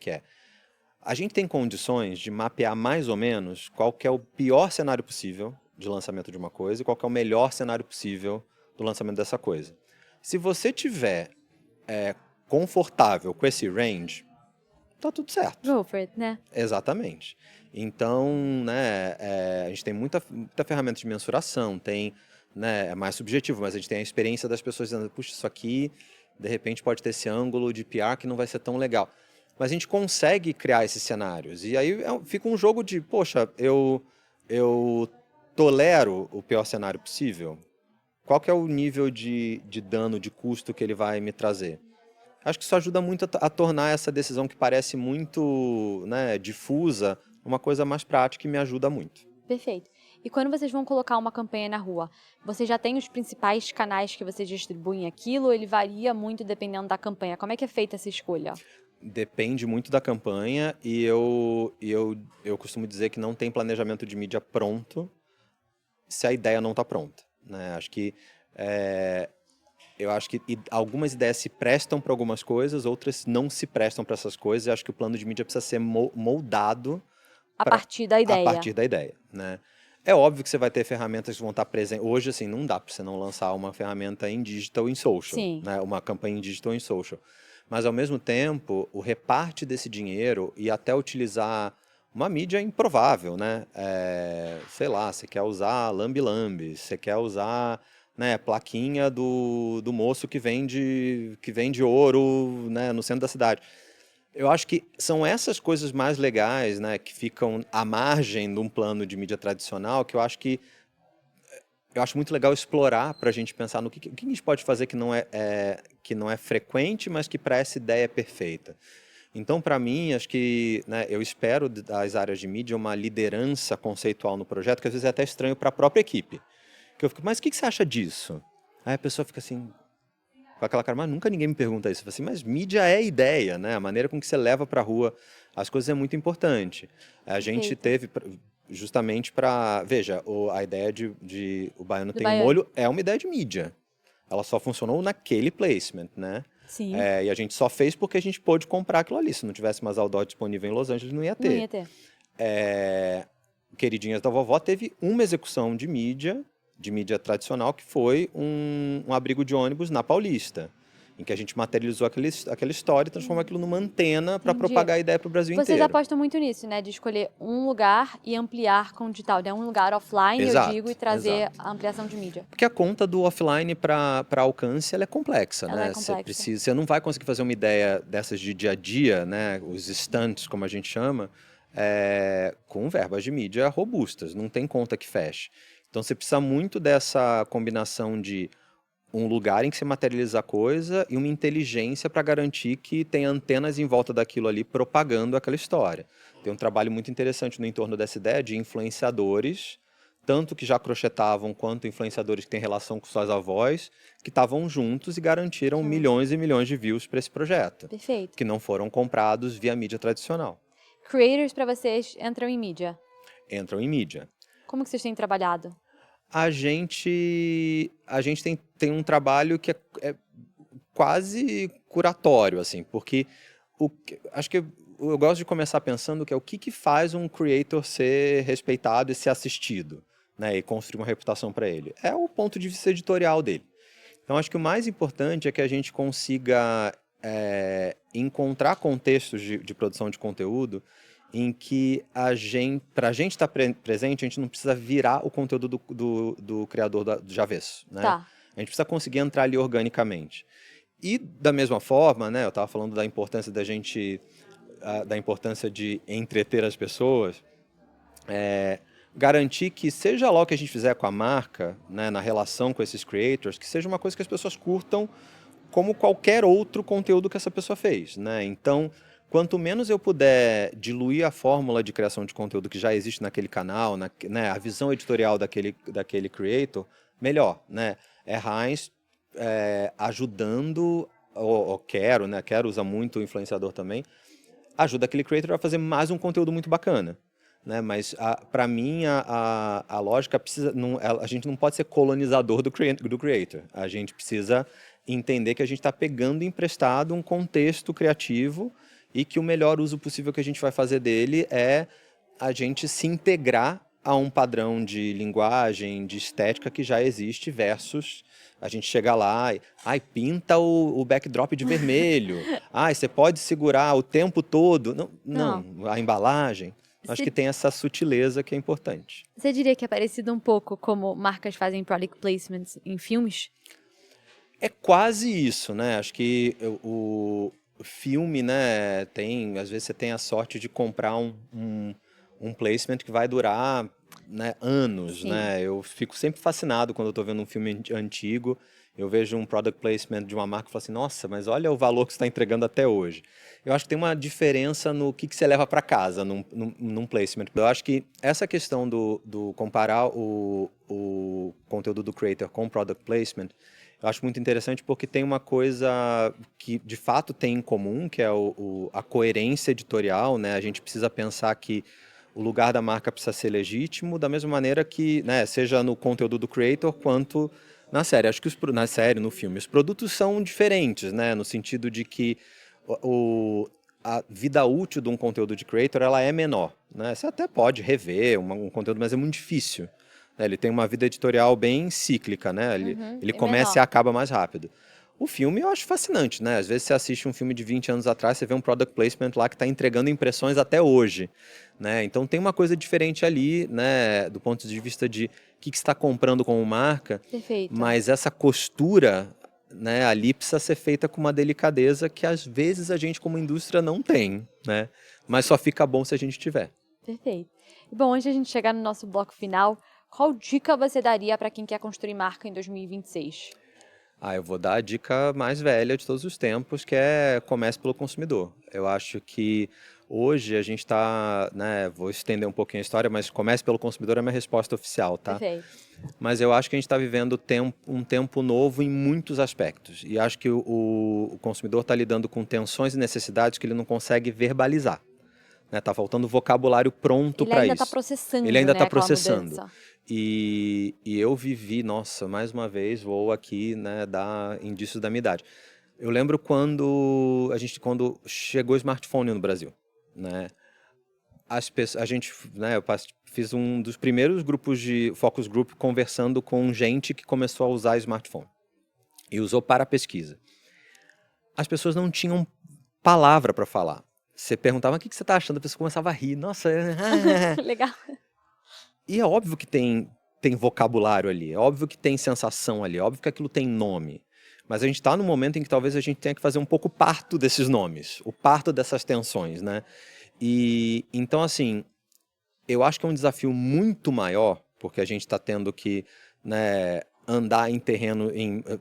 [SPEAKER 1] a gente tem condições de mapear mais ou menos qual que é o pior cenário possível de lançamento de uma coisa e qual que é o melhor cenário possível do lançamento dessa coisa. Se você tiver confortável com esse range, tá tudo certo.
[SPEAKER 2] Go for it, né?
[SPEAKER 1] Exatamente. Então, né, a gente tem muita ferramenta de mensuração, né, é mais subjetivo, mas a gente tem a experiência das pessoas dizendo, puxa, isso aqui, de repente, pode ter esse ângulo de PR que não vai ser tão legal. Mas a gente consegue criar esses cenários. E aí fica um jogo de, poxa, eu tolero o pior cenário possível? Qual que é o nível de dano, de custo que ele vai me trazer? Acho que isso ajuda muito a tornar essa decisão que parece muito, né, difusa, uma coisa mais prática e me ajuda muito.
[SPEAKER 2] Perfeito. E quando vocês vão colocar uma campanha na rua, você já tem os principais canais que vocês distribuem aquilo ou ele varia muito dependendo da campanha? Como é que é feita essa escolha?
[SPEAKER 1] Depende muito da campanha e eu costumo dizer que não tem planejamento de mídia pronto se a ideia não está pronta. Né? Eu acho que algumas ideias se prestam para algumas coisas, outras não se prestam para essas coisas. Eu acho que o plano de mídia precisa ser moldado
[SPEAKER 2] a partir da ideia.
[SPEAKER 1] A partir da ideia, né? É óbvio que você vai ter ferramentas que vão estar presentes. Hoje, assim, não dá para você não lançar uma ferramenta em digital e em social.
[SPEAKER 2] Sim.
[SPEAKER 1] Né? Uma campanha em digital e em social. Mas, ao mesmo tempo, o reparte desse dinheiro e até utilizar uma mídia improvável, né? Sei lá, você quer usar lambe-lambe, você quer usar... Né, plaquinha do moço que vende ouro, né, no centro da cidade. Eu acho que são essas coisas mais legais, né, que ficam à margem de um plano de mídia tradicional, que eu acho muito legal explorar para a gente pensar no que a gente pode fazer que não é frequente, mas que para essa ideia é perfeita. Então, para mim, acho que, né, eu espero das áreas de mídia uma liderança conceitual no projeto, que às vezes é até estranho para a própria equipe. Que eu fico, mas o que você acha disso? Aí a pessoa fica assim, com aquela cara, mas nunca ninguém me pergunta isso. Eu falo assim, mas mídia é ideia, né? A maneira com que você leva para a rua as coisas é muito importante. A gente teve, justamente para... Veja, a ideia de O Baiano Tem um Molho é uma ideia de mídia. Ela só funcionou naquele placement, né?
[SPEAKER 2] Sim.
[SPEAKER 1] E a gente só fez porque a gente pôde comprar aquilo ali. Se não tivesse mais outdoor disponível em Los Angeles, não ia ter.
[SPEAKER 2] Não ia ter.
[SPEAKER 1] Queridinhas da Vovó teve uma execução de mídia tradicional, que foi um abrigo de ônibus na Paulista, em que a gente materializou aquela história e transformou aquilo numa antena para propagar a ideia para o Brasil inteiro.
[SPEAKER 2] Vocês apostam muito nisso, né? De escolher um lugar e ampliar com o digital, né? Um lugar offline,
[SPEAKER 1] exato,
[SPEAKER 2] eu digo, e trazer a ampliação de mídia.
[SPEAKER 1] Porque a conta do offline para alcance, ela é complexa,
[SPEAKER 2] ela
[SPEAKER 1] né?
[SPEAKER 2] É complexa.
[SPEAKER 1] Você não vai conseguir fazer uma ideia dessas de dia a dia, né? Os stunts, como a gente chama, com verbas de mídia robustas, não tem conta que feche. Então você precisa muito dessa combinação de um lugar em que você materializa a coisa e uma inteligência para garantir que tem antenas em volta daquilo ali propagando aquela história. Tem um trabalho muito interessante no entorno dessa ideia de influenciadores, tanto que já crochetavam quanto influenciadores que têm relação com suas avós, que estavam juntos e garantiram milhões e milhões de views para esse projeto,
[SPEAKER 2] Perfeito.
[SPEAKER 1] que não foram comprados via mídia tradicional.
[SPEAKER 2] Creators para vocês entram em mídia.
[SPEAKER 1] Entram em mídia.
[SPEAKER 2] Como que vocês têm trabalhado?
[SPEAKER 1] A gente tem um trabalho que é quase curatório, assim, porque acho que eu gosto de começar pensando que é o que faz um creator ser respeitado e ser assistido, né, e construir uma reputação para ele. É o ponto de vista editorial dele. Então, acho que o mais importante é que a gente consiga encontrar contextos de produção de conteúdo em que para a gente estar presente, a gente não precisa virar o conteúdo do criador do avesso, né?
[SPEAKER 2] Tá.
[SPEAKER 1] A gente precisa conseguir entrar ali organicamente. E da mesma forma, né, eu estava falando da importância da importância de entreter as pessoas, garantir que seja lá o que a gente fizer com a marca, né, na relação com esses creators, que seja uma coisa que as pessoas curtam como qualquer outro conteúdo que essa pessoa fez, né? Então, quanto menos eu puder diluir a fórmula de criação de conteúdo que já existe naquele canal, né, a visão editorial daquele creator, melhor, né? Heinz ajudando, ou Quero, né? Quero usa muito o influenciador também, ajuda aquele creator a fazer mais um conteúdo muito bacana, né? Mas para mim a lógica precisa, a gente não pode ser colonizador do creator. A gente precisa entender que a gente está pegando emprestado um contexto criativo e que o melhor uso possível que a gente vai fazer dele é a gente se integrar a um padrão de linguagem, de estética que já existe versus a gente chegar lá e pinta o backdrop de vermelho. Você pode segurar o tempo todo. Não, a embalagem. Acho que tem essa sutileza que é importante.
[SPEAKER 2] Você diria que é parecido um pouco como marcas fazem product placements em filmes?
[SPEAKER 1] É quase isso, né? Acho que o filme, né, às vezes você tem a sorte de comprar um placement que vai durar, né, anos,
[SPEAKER 2] Sim.
[SPEAKER 1] né? Eu fico sempre fascinado quando eu estou vendo um filme antigo, eu vejo um product placement de uma marca e falo assim, nossa, mas olha o valor que você está entregando até hoje. Eu acho que tem uma diferença no que você leva para casa num placement. Eu acho que essa questão do comparar o conteúdo do creator com o product placement, eu acho muito interessante porque tem uma coisa que de fato tem em comum, que é a coerência editorial, né? A gente precisa pensar que o lugar da marca precisa ser legítimo, da mesma maneira que, né, seja no conteúdo do creator quanto na série. Acho que na série, no filme, os produtos são diferentes, né? No sentido de que a vida útil de um conteúdo de creator ela é menor, né? Você até pode rever um conteúdo, mas é muito difícil. Ele tem uma vida editorial bem cíclica, né? Ele começa e acaba mais rápido. O filme eu acho fascinante, né? Às vezes você assiste um filme de 20 anos atrás, você vê um product placement lá que está entregando impressões até hoje, né? Então tem uma coisa diferente ali, né? Do ponto de vista de o que você está comprando como marca.
[SPEAKER 2] Perfeito.
[SPEAKER 1] Mas essa costura, né, ali precisa ser feita com uma delicadeza que às vezes a gente como indústria não tem, né? Mas só fica bom se a gente tiver.
[SPEAKER 2] Perfeito. E bom, antes de a gente chegar no nosso bloco final, qual dica você daria para quem quer construir marca em 2026?
[SPEAKER 1] Eu vou dar a dica mais velha de todos os tempos, que é comece pelo consumidor. Eu acho que hoje a gente está, né, vou estender um pouquinho a história, mas comece pelo consumidor é a minha resposta oficial, tá?
[SPEAKER 2] Perfeito.
[SPEAKER 1] Mas eu acho que a gente está vivendo um tempo novo em muitos aspectos. E acho que o consumidor está lidando com tensões e necessidades que ele não consegue verbalizar. Tá faltando vocabulário pronto para isso.
[SPEAKER 2] Ele ainda está processando,
[SPEAKER 1] Ele ainda está
[SPEAKER 2] aquela
[SPEAKER 1] processando.
[SPEAKER 2] mudança.
[SPEAKER 1] E eu vivi, nossa, mais uma vez, vou aqui, né, dar indícios da minha idade. Eu lembro quando chegou o smartphone no Brasil, né? A gente, né, eu fiz um dos primeiros grupos de focus group conversando com gente que começou a usar smartphone e usou para pesquisa. As pessoas não tinham palavra para falar. Você perguntava o que você está achando, a pessoa começava a rir. Nossa,
[SPEAKER 2] Legal.
[SPEAKER 1] E é óbvio que tem vocabulário ali, é óbvio que tem sensação ali, é óbvio que aquilo tem nome. Mas a gente está num momento em que talvez a gente tenha que fazer um pouco parto desses nomes, o parto dessas tensões, né? E então, assim, eu acho que é um desafio muito maior, porque a gente está tendo que, né, andar em terreno,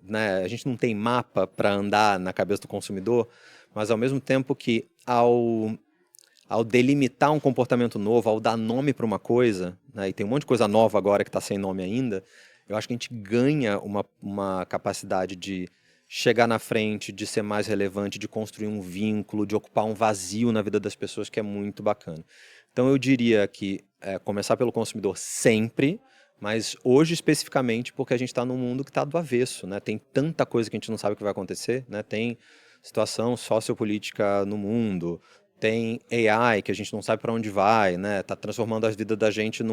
[SPEAKER 1] né, a gente não tem mapa para andar na cabeça do consumidor, mas ao mesmo tempo que ao delimitar um comportamento novo, ao dar nome para uma coisa, né, e tem um monte de coisa nova agora que está sem nome ainda, eu acho que a gente ganha uma capacidade de chegar na frente, de ser mais relevante, de construir um vínculo, de ocupar um vazio na vida das pessoas que é muito bacana. Então eu diria que começar pelo consumidor sempre, mas hoje especificamente porque a gente está num mundo que está do avesso, né? Tem tanta coisa que a gente não sabe o que vai acontecer, né? Tem situação sociopolítica no mundo, tem AI que a gente não sabe para onde vai, né? Tá transformando a vida da gente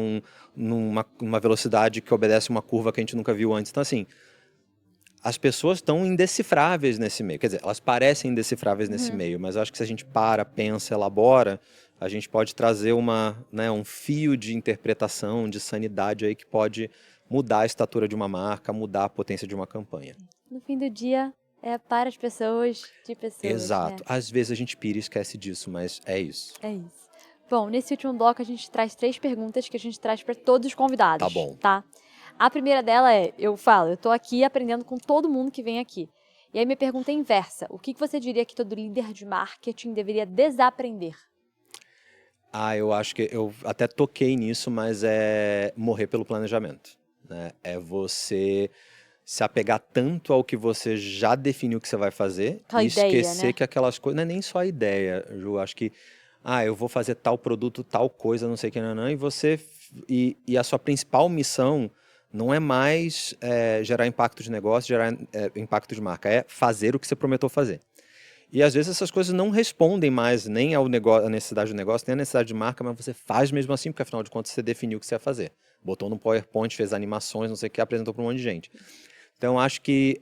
[SPEAKER 1] numa velocidade que obedece uma curva que a gente nunca viu antes. Então, assim, as pessoas estão indecifráveis nesse meio. Quer dizer, elas parecem indecifráveis nesse meio, mas eu acho que se a gente pensa, elabora, a gente pode trazer um fio de interpretação, de sanidade aí que pode mudar a estatura de uma marca, mudar a potência de uma campanha.
[SPEAKER 2] No fim do dia, é para as pessoas, de pessoas,
[SPEAKER 1] Exato.
[SPEAKER 2] né?
[SPEAKER 1] Às vezes a gente pira e esquece disso, mas é isso.
[SPEAKER 2] É isso. Bom, nesse último bloco a gente traz 3 perguntas que a gente traz para todos os convidados.
[SPEAKER 1] Tá bom.
[SPEAKER 2] Tá? A primeira dela é, eu tô aqui aprendendo com todo mundo que vem aqui. E aí minha pergunta é inversa. O que você diria que todo líder de marketing deveria desaprender?
[SPEAKER 1] Eu acho que eu até toquei nisso, mas é morrer pelo planejamento, né? É você se apegar tanto ao que você já definiu que você vai fazer
[SPEAKER 2] Aquela
[SPEAKER 1] e
[SPEAKER 2] ideia,
[SPEAKER 1] esquecer
[SPEAKER 2] né?
[SPEAKER 1] que aquelas coisas, não é nem só a ideia, Ju, acho que, eu vou fazer tal produto, tal coisa, não sei o que, não, e você, e a sua principal missão não é mais gerar impacto de negócio, gerar impacto de marca, é fazer o que você prometeu fazer. E às vezes essas coisas não respondem mais nem ao negócio, à necessidade do negócio, nem à necessidade de marca, mas você faz mesmo assim, porque afinal de contas você definiu o que você ia fazer. Botou no PowerPoint, fez animações, não sei o que, apresentou para um monte de gente. Então acho que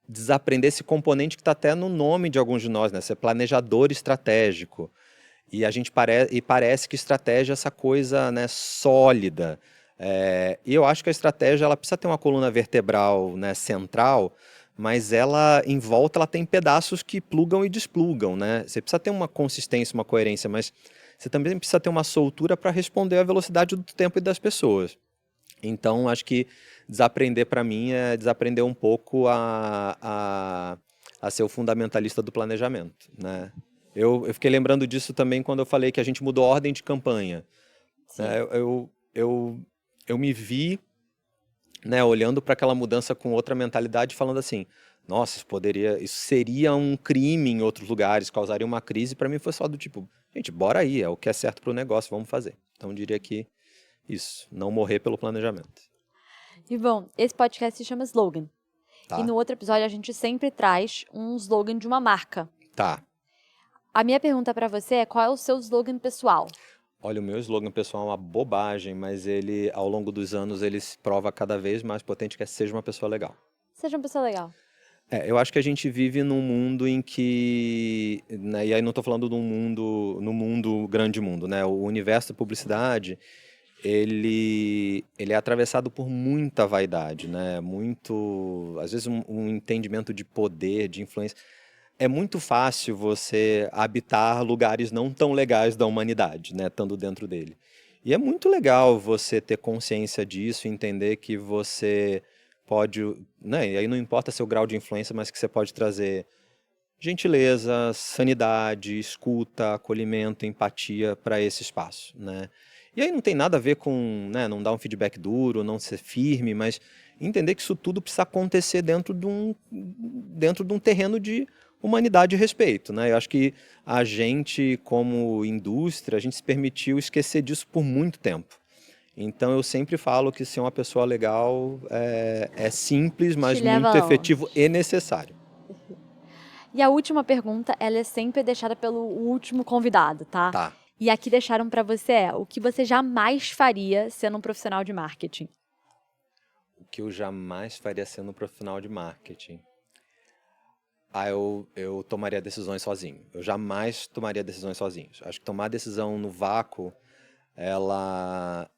[SPEAKER 1] desaprender esse componente que está até no nome de alguns de nós, né? Ser planejador estratégico. E a gente parece que estratégia é essa coisa, né, sólida. E eu acho que a estratégia ela precisa ter uma coluna vertebral, né, central, mas ela em volta ela tem pedaços que plugam e desplugam, né? Você precisa ter uma consistência, uma coerência, mas você também precisa ter uma soltura para responder à velocidade do tempo e das pessoas. Então, acho que desaprender para mim é desaprender um pouco a ser o fundamentalista do planejamento, né? Eu fiquei lembrando disso também quando eu falei que a gente mudou a ordem de campanha.
[SPEAKER 2] Sim.
[SPEAKER 1] Né? Eu me vi, né, olhando para aquela mudança com outra mentalidade, falando assim, nossa, isso seria um crime em outros lugares, causaria uma crise. Para mim foi só do tipo, gente, bora aí, é o que é certo para o negócio, vamos fazer. Então eu diria que isso, não morrer pelo planejamento.
[SPEAKER 2] E bom, esse podcast se chama Slogan.
[SPEAKER 1] Tá.
[SPEAKER 2] E no outro episódio a gente sempre traz um slogan de uma marca.
[SPEAKER 1] Tá.
[SPEAKER 2] A minha pergunta para você é qual é o seu slogan pessoal?
[SPEAKER 1] Olha, o meu slogan pessoal é uma bobagem, mas ele, ao longo dos anos, ele se prova cada vez mais potente que é seja uma pessoa legal.
[SPEAKER 2] Seja uma pessoa legal.
[SPEAKER 1] Eu acho que a gente vive num mundo em que, né, e aí não estou falando no mundo, grande mundo, né? O universo da publicidade, ele é atravessado por muita vaidade, né? Muito, às vezes um entendimento de poder, de influência. É muito fácil você habitar lugares não tão legais da humanidade, né? Estando dentro dele. E é muito legal você ter consciência disso, entender que você pode, né? E aí não importa seu grau de influência, mas que você pode trazer gentileza, sanidade, escuta, acolhimento, empatia para esse espaço, né? E aí não tem nada a ver com, né, não dar um feedback duro, não ser firme, mas entender que isso tudo precisa acontecer dentro de um terreno de humanidade e respeito, né? Eu acho que a gente, como indústria, a gente se permitiu esquecer disso por muito tempo. Então eu sempre falo que ser uma pessoa legal é simples, mas
[SPEAKER 2] Te leva
[SPEAKER 1] muito
[SPEAKER 2] longe.
[SPEAKER 1] efetivo e necessário.
[SPEAKER 2] E a última pergunta, ela é sempre deixada pelo último convidado, tá?
[SPEAKER 1] Tá.
[SPEAKER 2] E aqui deixaram pra você o que você jamais faria sendo um profissional de marketing?
[SPEAKER 1] O que eu jamais faria sendo um profissional de marketing? Eu tomaria decisões sozinho. Eu jamais tomaria decisões sozinho. Acho que tomar decisão no vácuo, ela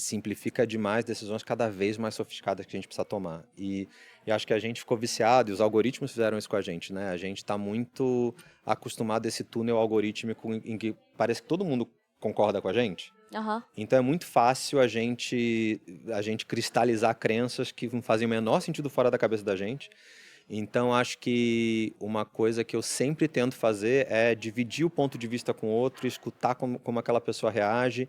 [SPEAKER 1] simplifica demais decisões cada vez mais sofisticadas que a gente precisa tomar. E acho que a gente ficou viciado, e os algoritmos fizeram isso com a gente, né? A gente está muito acostumado a esse túnel algorítmico em que parece que todo mundo concorda com a gente.
[SPEAKER 2] Aham.
[SPEAKER 1] Então é muito fácil a gente cristalizar crenças que não fazem o menor sentido fora da cabeça da gente. Então acho que uma coisa que eu sempre tento fazer é dividir o ponto de vista com o outro, escutar como aquela pessoa reage.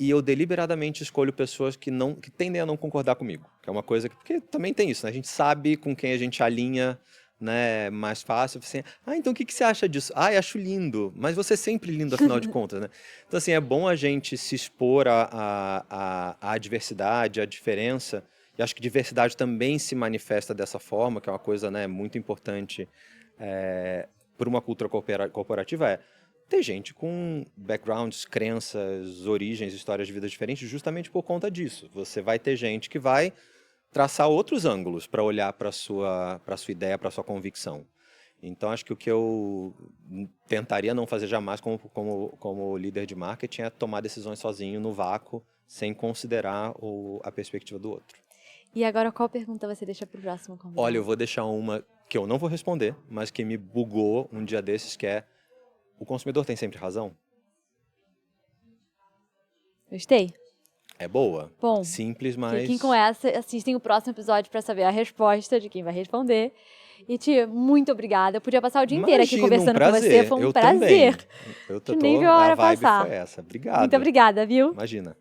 [SPEAKER 1] E eu deliberadamente escolho pessoas que tendem a não concordar comigo. Que é uma coisa porque também tem isso, né? A gente sabe com quem a gente alinha, né, mais fácil. Assim, então o que você acha disso? Eu acho lindo. Mas você é sempre lindo, afinal de contas, né? Então, assim, é bom a gente se expor à diversidade, à diferença. E acho que diversidade também se manifesta dessa forma, que é uma coisa, né, muito importante para uma cultura corporativa, ter gente com backgrounds, crenças, origens, histórias de vida diferentes justamente por conta disso. Você vai ter gente que vai traçar outros ângulos para olhar para a sua ideia, para a sua convicção. Então, acho que o que eu tentaria não fazer jamais como líder de marketing é tomar decisões sozinho, no vácuo, sem considerar a perspectiva do outro.
[SPEAKER 2] E agora, qual pergunta você deixa para o próximo convidado?
[SPEAKER 1] Olha, eu vou deixar uma que eu não vou responder, mas que me bugou um dia desses, que é: o consumidor tem sempre razão?
[SPEAKER 2] Gostei.
[SPEAKER 1] É boa.
[SPEAKER 2] Bom,
[SPEAKER 1] simples, mas...
[SPEAKER 2] Fiquem com essa, assistem o próximo episódio para saber a resposta de quem vai responder. E, Tia, muito obrigada. Eu podia passar o dia inteiro aqui conversando com você. Foi um prazer.
[SPEAKER 1] Eu
[SPEAKER 2] nem viu a hora
[SPEAKER 1] vibe
[SPEAKER 2] passar.
[SPEAKER 1] foi essa. Obrigado.
[SPEAKER 2] Muito obrigada, viu?
[SPEAKER 1] Imagina.